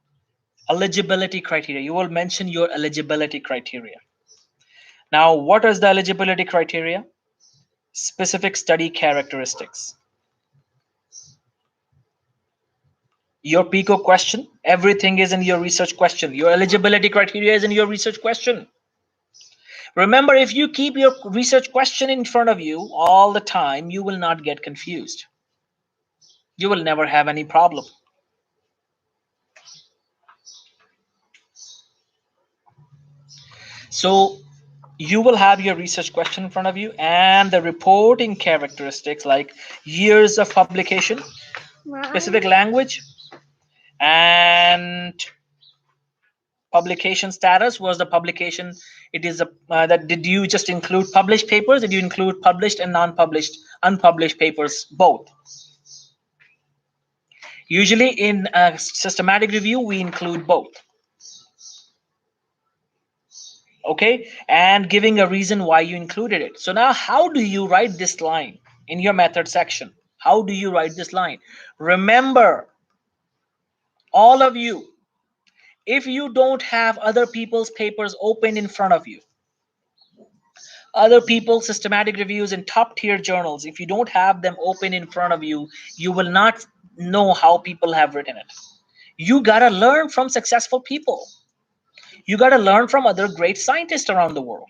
eligibility criteria. You will mention your eligibility criteria. Now, what is the eligibility criteria? Specific study characteristics. Your PICO question, everything is in your research question. Your eligibility criteria is in your research question. Remember, if you keep your research question in front of you all the time, you will not get confused. You will never have any problem. So you will have your research question in front of you, and the reporting characteristics like years of publication, specific language, and publication status. Was the publication, it is a that did you just include published papers? Did you include published and non-published, unpublished papers, both? Usually in a systematic review we include both. Okay, and giving a reason why you included it. So now how do you write this line in your method section? How do you write this line? Remember, all of you, if you don't have other people's papers open in front of you, Other people's systematic reviews in top tier journals, if you don't have them open in front of you, you will not know how people have written it. You got to learn from successful people. You got to learn from other great scientists around the world.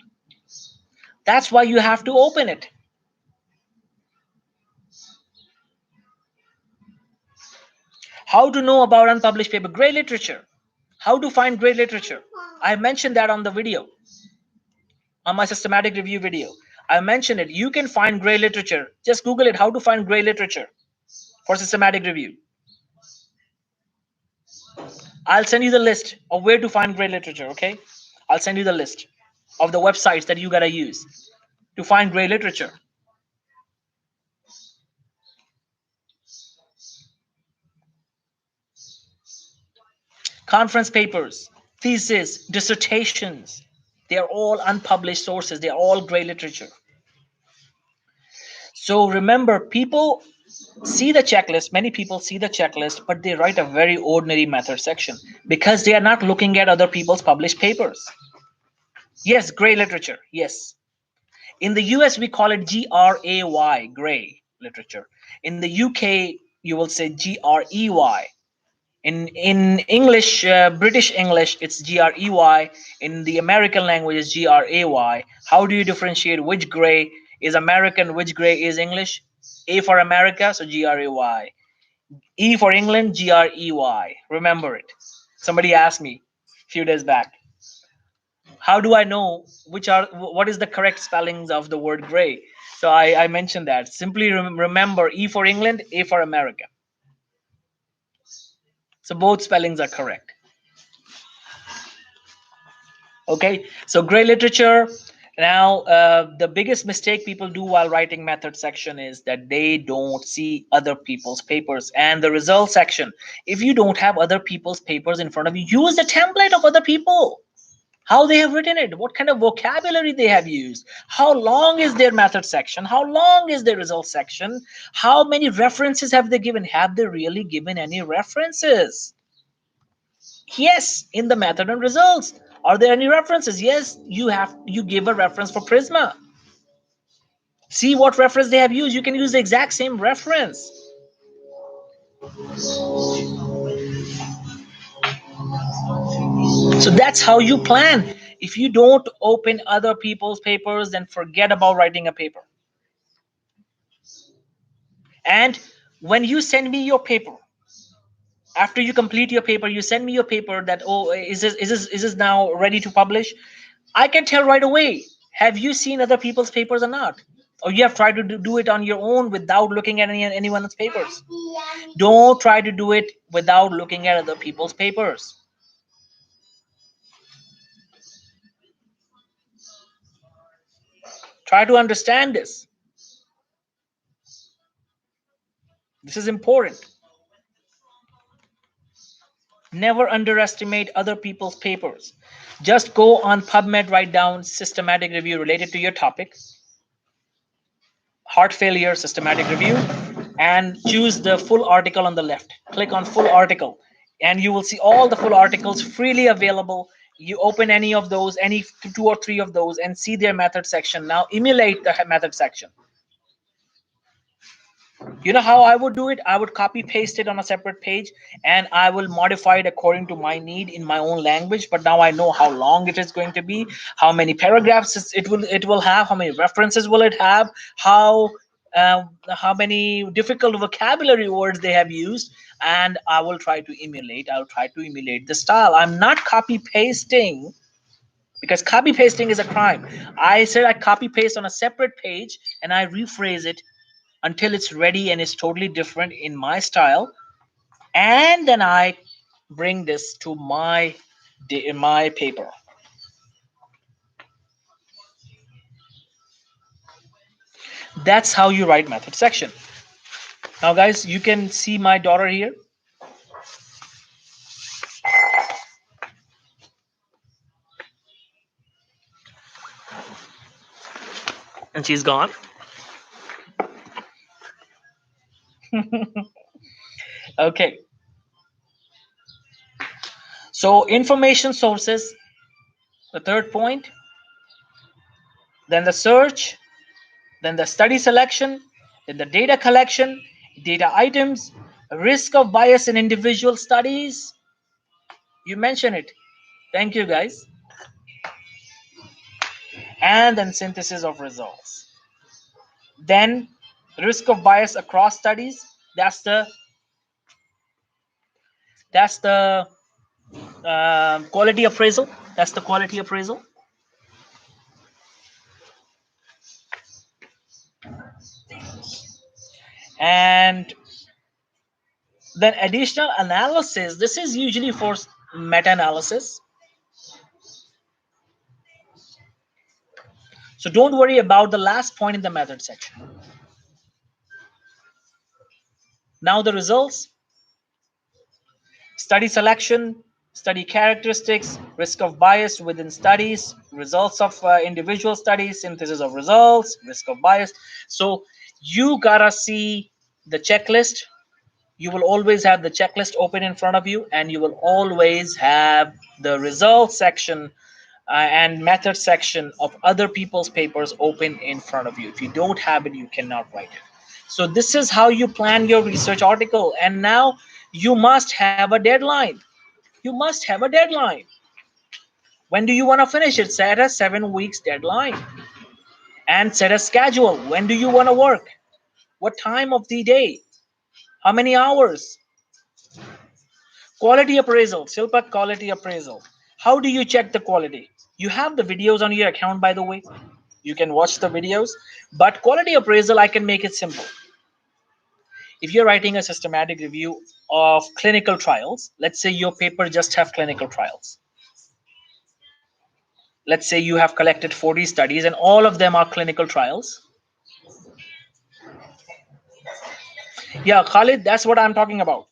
That's why you have to open it. How to know about unpublished paper? Great literature. How to find great literature? I mentioned that on the video, on my systematic review video. I mentioned it. You can find great literature. Just Google it, how to find great literature for systematic review. I'll send you the list of where to find great literature, okay? I'll send you the list of the websites that you gotta use to find great literature. Conference papers, thesis, dissertations, they're all unpublished sources. They're all great literature. So remember, people see the checklist, many people see the checklist, but they write a very ordinary method section because they are not looking at other people's published papers. Yes, gray literature. Yes. In the US, we call it GRAY, gray literature. In the UK, you will say GREY. In English, British English, it's GREY. In the American language, it's GRAY. How do you differentiate which gray is American, which gray is English? A for America, so GRAY. E for England, GREY. Remember it. Somebody asked me a few days back, how do I know what is the correct spellings of the word gray? So I mentioned that. Simply remember E for England, A for America. So both spellings are correct. Okay, so gray literature. Now, the biggest mistake people do while writing method section is that they don't see other people's papers. And the result section, if you don't have other people's papers in front of you, use the template of other people. How they have written it, what kind of vocabulary they have used, how long is their method section, how long is their result section, how many references have they given, have they really given any references? Yes, in the method and results, are there any references? Yes, you give a reference for Prisma. See what reference they have used. You can use the exact same reference. So that's how you plan. If you don't open other people's papers, then forget about writing a paper. And when you send me your paper, after you complete your paper, you send me your paper that, oh, is this now ready to publish? I can tell right away, have you seen other people's papers or not? Or you have tried to do it on your own without looking at anyone's papers? Don't try to do it without looking at other people's papers. Try to understand this. This is important. Never underestimate other people's papers. Just go on PubMed, write down systematic review related to your topic, heart failure systematic review, and choose the full article on the left. Click on full article, and you will see all the full articles freely available. You open any of those, any 2 or 3 of those, and see their method section. Now emulate the method section. You know how I would do it? I would copy paste it on a separate page, and I will modify it according to my need in my own language. But now I know how long it is going to be, how many paragraphs it will have, how many references will it have, how many difficult vocabulary words they have used, and I will try to emulate. I'll try to emulate the style. I'm not copy pasting, because copy pasting is a crime. I said I copy paste on a separate page and I rephrase it until it's ready and it's totally different in my style, and then I bring this to my paper. That's how you write method section. Now guys, you can see my daughter here, and she's gone. Okay, so information sources, the third point. then the search, then the study selection, then the data collection, data items, risk of bias in individual studies. You mention it. Thank you, guys. And then synthesis of results. Then risk of bias across studies. That's the quality appraisal. That's the quality appraisal. And then additional analysis. This is usually for meta-analysis. So don't worry about the last point in the method section. Now the results, study selection, study characteristics, risk of bias within studies, results of individual studies, synthesis of results, risk of bias. So you gotta see the checklist. You will always have the checklist open in front of you, and you will always have the results section and method section of other people's papers open in front of you. If you don't have it, you cannot write it. So this is how you plan your research article. And now you must have a deadline. You must have a deadline. When do you want to finish it? Set a 7 weeks deadline and set a schedule. When do you want to work? What time of the day? How many hours? Quality appraisal, Silpak quality appraisal. How do you check the quality? You have the videos on your account, by the way. You can watch the videos. But quality appraisal, I can make it simple. If you're writing a systematic review of clinical trials, let's say your paper just have clinical trials. Let's say you have collected 40 studies and all of them are clinical trials. Yeah, Khalid, that's what I'm talking about.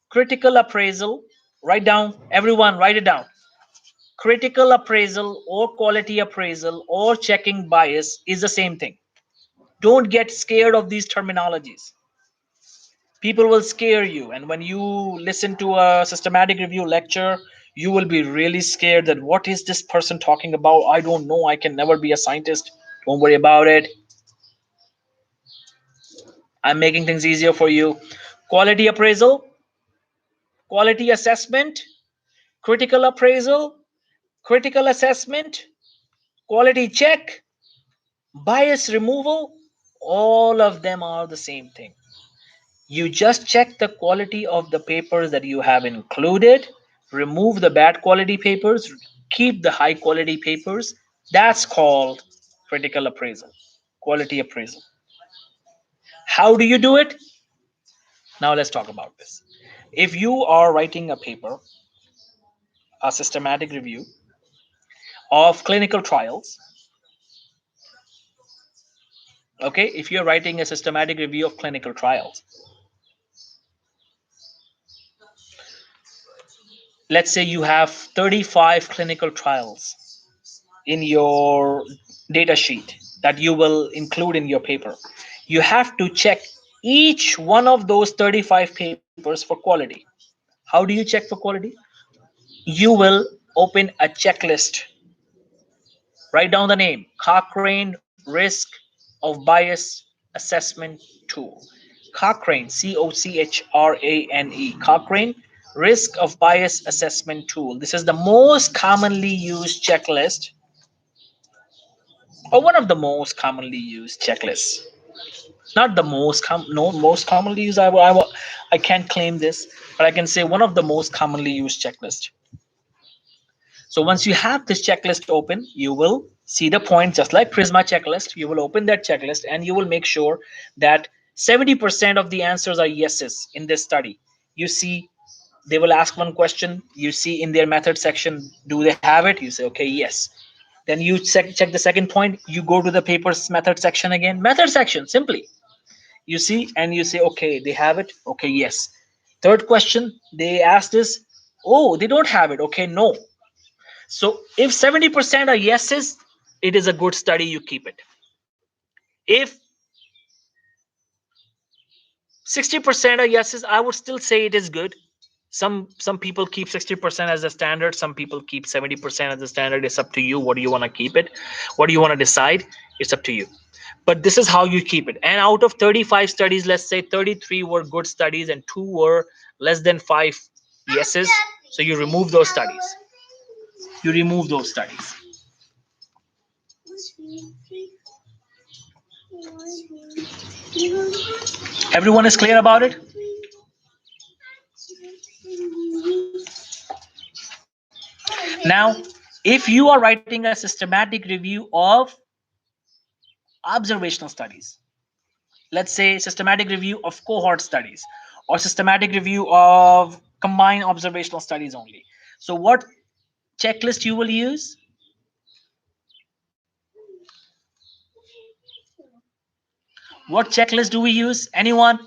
Critical appraisal, write down, everyone, write it down. Critical appraisal or quality appraisal or checking bias is the same thing. Don't get scared of these terminologies. People will scare you, and when you listen to a systematic review lecture, you will be really scared that what is this person talking about? I don't know. I can never be a scientist. Don't worry about it. I'm making things easier for you. Quality appraisal, quality assessment, critical appraisal, critical assessment, quality check, bias removal, all of them are the same thing. You just check the quality of the papers that you have included, remove the bad quality papers, keep the high quality papers. That's called critical appraisal, quality appraisal. How do you do it? Now let's talk about this. If you are writing a paper, a systematic review of clinical trials, okay, if you're writing a systematic review of clinical trials, let's say you have 35 clinical trials in your data sheet that you will include in your paper. You have to check each one of those 35 papers for quality. How do you check for quality? You will open a checklist. Write down the name, Cochrane Risk of Bias Assessment Tool. Cochrane, Cochrane, Cochrane Risk of Bias Assessment Tool. This is the most commonly used checklist, or one of the most commonly used checklists. Not the most no most commonly used. I can't claim this, but I can say one of the most commonly used checklist. So once you have this checklist open, you will see the points just like Prisma checklist. You will open that checklist and you will make sure that 70% of the answers are yeses in this study. You see, they will ask one question. You see in their method section, do they have it? You say, okay, yes. Then you check the second point. You go to the papers method section again. Method section, simply. You see, and you say, okay, they have it. Okay, yes. Third question, they asked this. Oh, they don't have it. Okay, no. So if 70% are yeses, it is a good study, you keep it. If 60% are yeses, I would still say it is good. Some people keep 60% as the standard, some people keep 70% as the standard. It's up to you. What do you want to keep it? What do you want to decide? It's up to you. But this is how you keep it. And out of 35 studies, let's say 33 were good studies and 2 were less than 5 yeses. So you remove those studies. You remove those studies. Everyone is clear about it? Now, if you are writing a systematic review of observational studies, let's say systematic review of cohort studies or systematic review of combined observational studies only. So what checklist you will use? What checklist do we use? Anyone?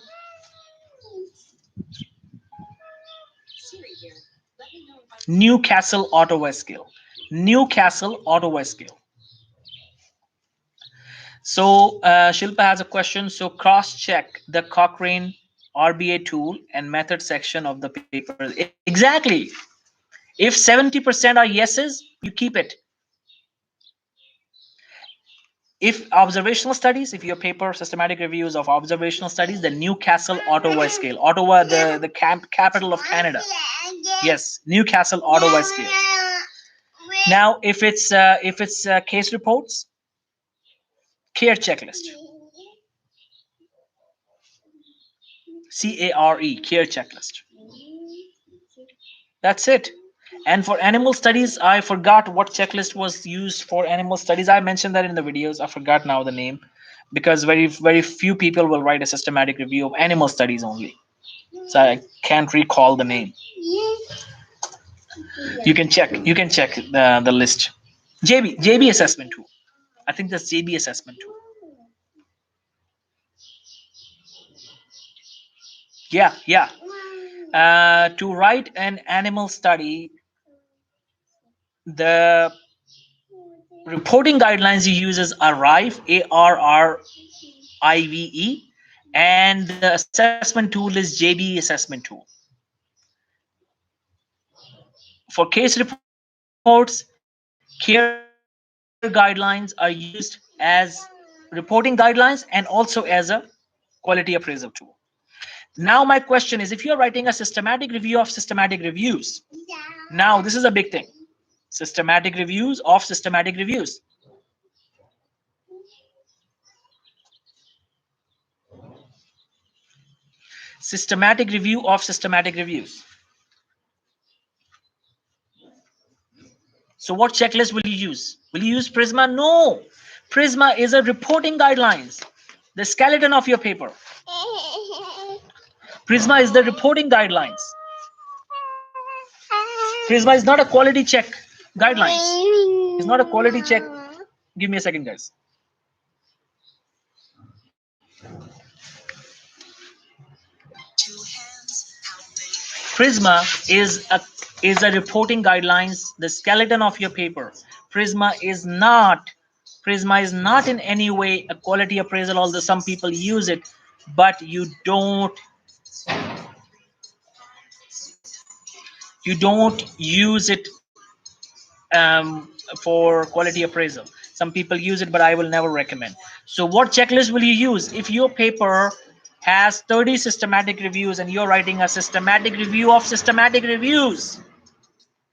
Newcastle Ottawa scale. Newcastle Ottawa scale. So Shilpa has a question. So cross-check the Cochrane RBA tool and method section of the paper. Exactly. If 70% are yeses, you keep it. If observational studies, if your paper systematic reviews of observational studies, the Newcastle Ottawa scale. Ottawa, the capital of Canada. Yes, Newcastle Ottawa scale. Now, if it's case reports, CARE checklist. CARE checklist. That's it. And for animal studies, I forgot what checklist was used for animal studies. I mentioned that in the videos. I forgot now the name, because very few people will write a systematic review of animal studies only. So I can't recall the name. You can check. You can check the list. JB assessment tool. I think that's JB assessment tool. Yeah. To write an animal study, the reporting guidelines you use is ARRIVE, ARRIVE, and the assessment tool is JB assessment tool. For case reports, CARE guidelines are used as reporting guidelines and also as a quality appraisal tool. Now my question is, if you're writing a systematic review of systematic reviews, now this is a big thing. Systematic reviews of systematic reviews. Systematic review of systematic reviews. So what checklist will you use? Will you use Prisma? No. Prisma is a reporting guidelines, the skeleton of your paper. Prisma is the reporting guidelines. Prisma is not a quality check guidelines. It's not a quality check. Give me a second, guys. Prisma is a reporting guidelines, the skeleton of your paper. Prisma is not in any way a quality appraisal, although some people use it, but you don't use it for quality appraisal. Some people use it, but I will never recommend. So what checklist will you use? If your paper has 30 systematic reviews and you're writing a systematic review of systematic reviews,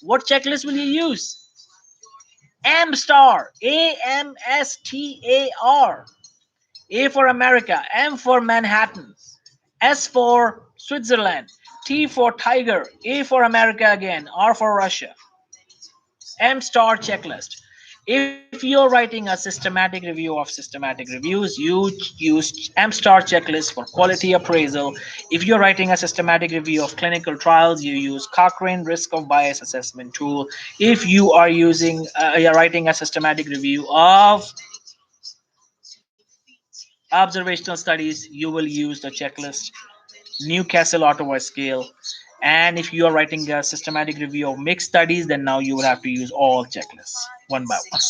what checklist will you use? AMSTAR, AMSTAR. A for America, M for Manhattan, S for Switzerland, T for Tiger, A for America again, R for Russia. MSTAR checklist. If you're writing a systematic review of systematic reviews, you use MSTAR checklist for quality appraisal. If you're writing a systematic review of clinical trials, you use Cochrane risk of bias assessment tool. If you are you're writing a systematic review of observational studies, you will use the checklist Newcastle Ottawa scale. And if you are writing a systematic review of mixed studies, then now you will have to use all checklists one by one.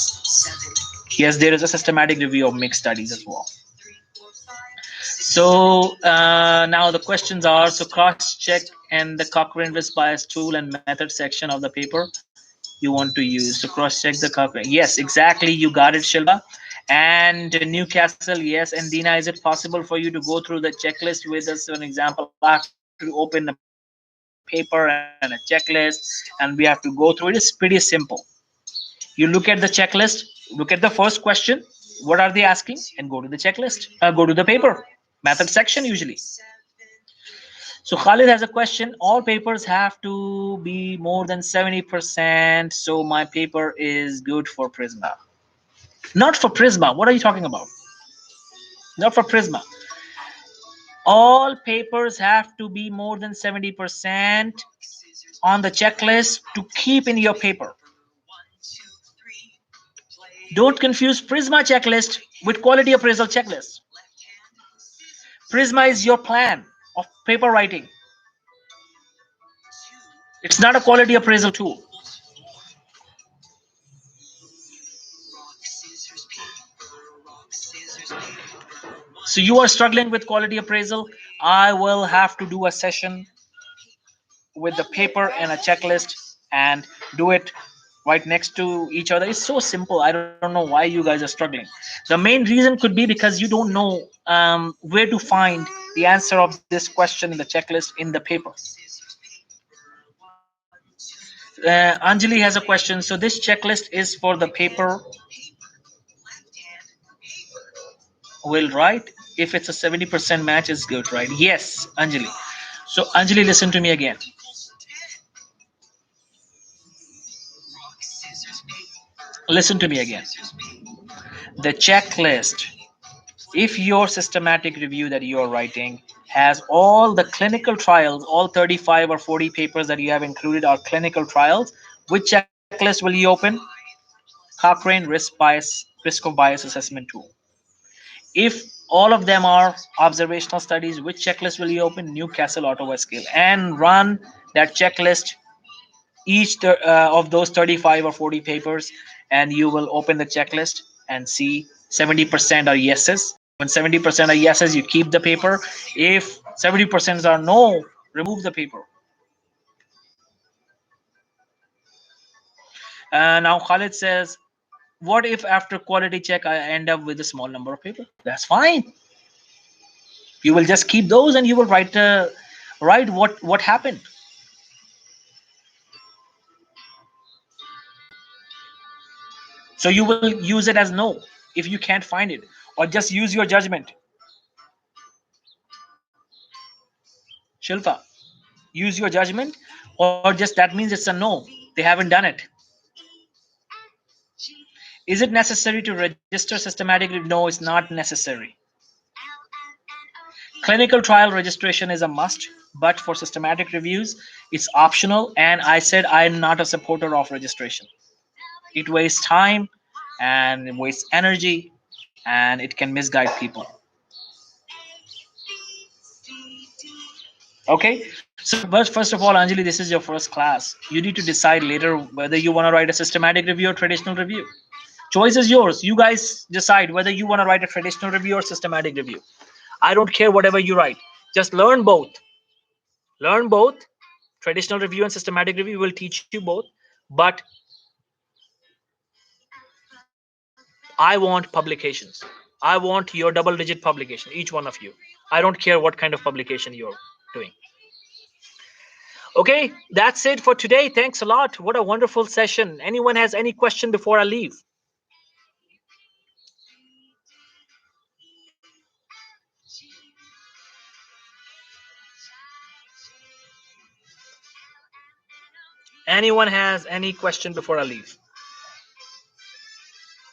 Yes, there is a systematic review of mixed studies as well. So now the questions are, so cross-check and the Cochrane risk bias tool and method section of the paper you want to use. So cross check the Cochrane. Yes, exactly. You got it, Shilpa. And Newcastle, yes. And Dina, is it possible for you to go through the checklist with us? For an example, I have to open the paper and a checklist, and we have to go through it. It's pretty simple. You look at the checklist, look at the first question, what are they asking, and go to the checklist, go to the paper method section usually. So Khalid has a question. All papers have to be more than 70%. So my paper is good for Prisma. Not for Prisma. What are you talking about? Not for Prisma. All papers have to be more than 70% on the checklist to keep in your paper. Don't confuse Prisma checklist with quality appraisal checklist. Prisma is your plan of paper writing. It's not a quality appraisal tool. So you are struggling with quality appraisal. I will have to do a session with the paper and a checklist and do it right next to each other. It's so simple. I don't know why you guys are struggling. The main reason could be because you don't know where to find the answer of this question in the checklist in the paper. Anjali has a question. So this checklist is for the paper will write. If it's a 70% match, it's good, right? Yes, Anjali. So Anjali, listen to me again. Listen to me again. The checklist, if your systematic review that you are writing has all the clinical trials, all 35 or 40 papers that you have included are clinical trials, which checklist will you open? Cochrane risk of bias assessment tool. If all of them are observational studies, which checklist will you open? Newcastle Ottawa scale, and run that checklist of those 35 or 40 papers, and you will open the checklist and see 70% are yeses. When 70% are yeses, you keep the paper. If 70% are no, remove the paper. Now Khalid says, what if after quality check I end up with a small number of paper? That's fine. You will just keep those and you will write what happened. So you will use it as no if you can't find it, or just use your judgment. Shilpa, use your judgment, or just that means it's a no. They haven't done it. Is it necessary to register systematically? No, it's not necessary. Clinical trial registration is a must, but for systematic reviews, it's optional. And I said I'm not a supporter of registration. It wastes time and it wastes energy and it can misguide people. Okay, so but first of all, Anjali, this is your first class. You need to decide later whether you want to write a systematic review or traditional review. Choice is yours. You guys decide whether you want to write a traditional review or systematic review. I don't care whatever you write. Just learn both. Learn both. Traditional review and systematic review will teach you both. But I want publications. I want your double-digit publication, each one of you. I don't care what kind of publication you're doing. Okay, that's it for today. Thanks a lot. What a wonderful session. Anyone has any question before I leave? Anyone has any question before I leave?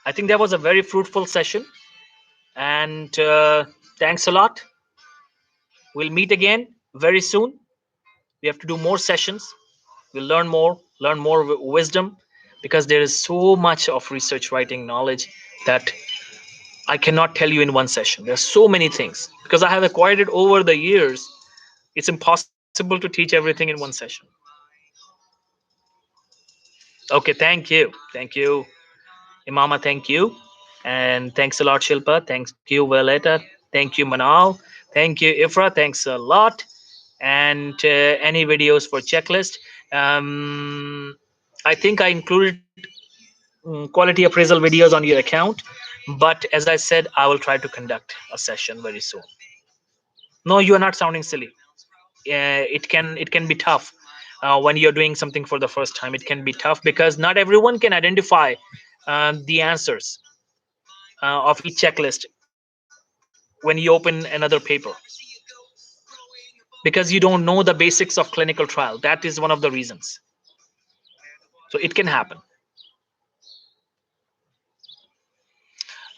I think that was a very fruitful session. And thanks a lot. We'll meet again very soon. We have to do more sessions. We'll learn more wisdom, because there is so much of research writing knowledge that I cannot tell you in one session. There's so many things because I have acquired it over the years. It's impossible to teach everything in one session. Okay, thank you. Thank you, Imama. Thank you. And thanks a lot, Shilpa. Thank you, Violeta. Thank you, Manal. Thank you, Ifra. Thanks a lot. and any videos for checklist. I think I included quality appraisal videos on your account, but as I said, I will try to conduct a session very soon. No, you are not sounding silly. It can be tough when you're doing something for the first time. It can be tough because not everyone can identify the answers of each checklist when you open another paper, because you don't know the basics of clinical trial. That is one of the reasons. So it can happen.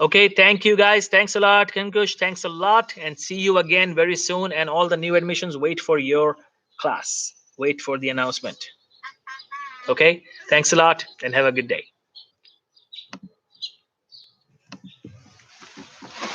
Okay, thank you guys. Thanks a lot, Kankush. Thanks a lot, and see you again very soon. And all the new admissions, wait for your class. Wait for the announcement. Okay, thanks a lot, and have a good day.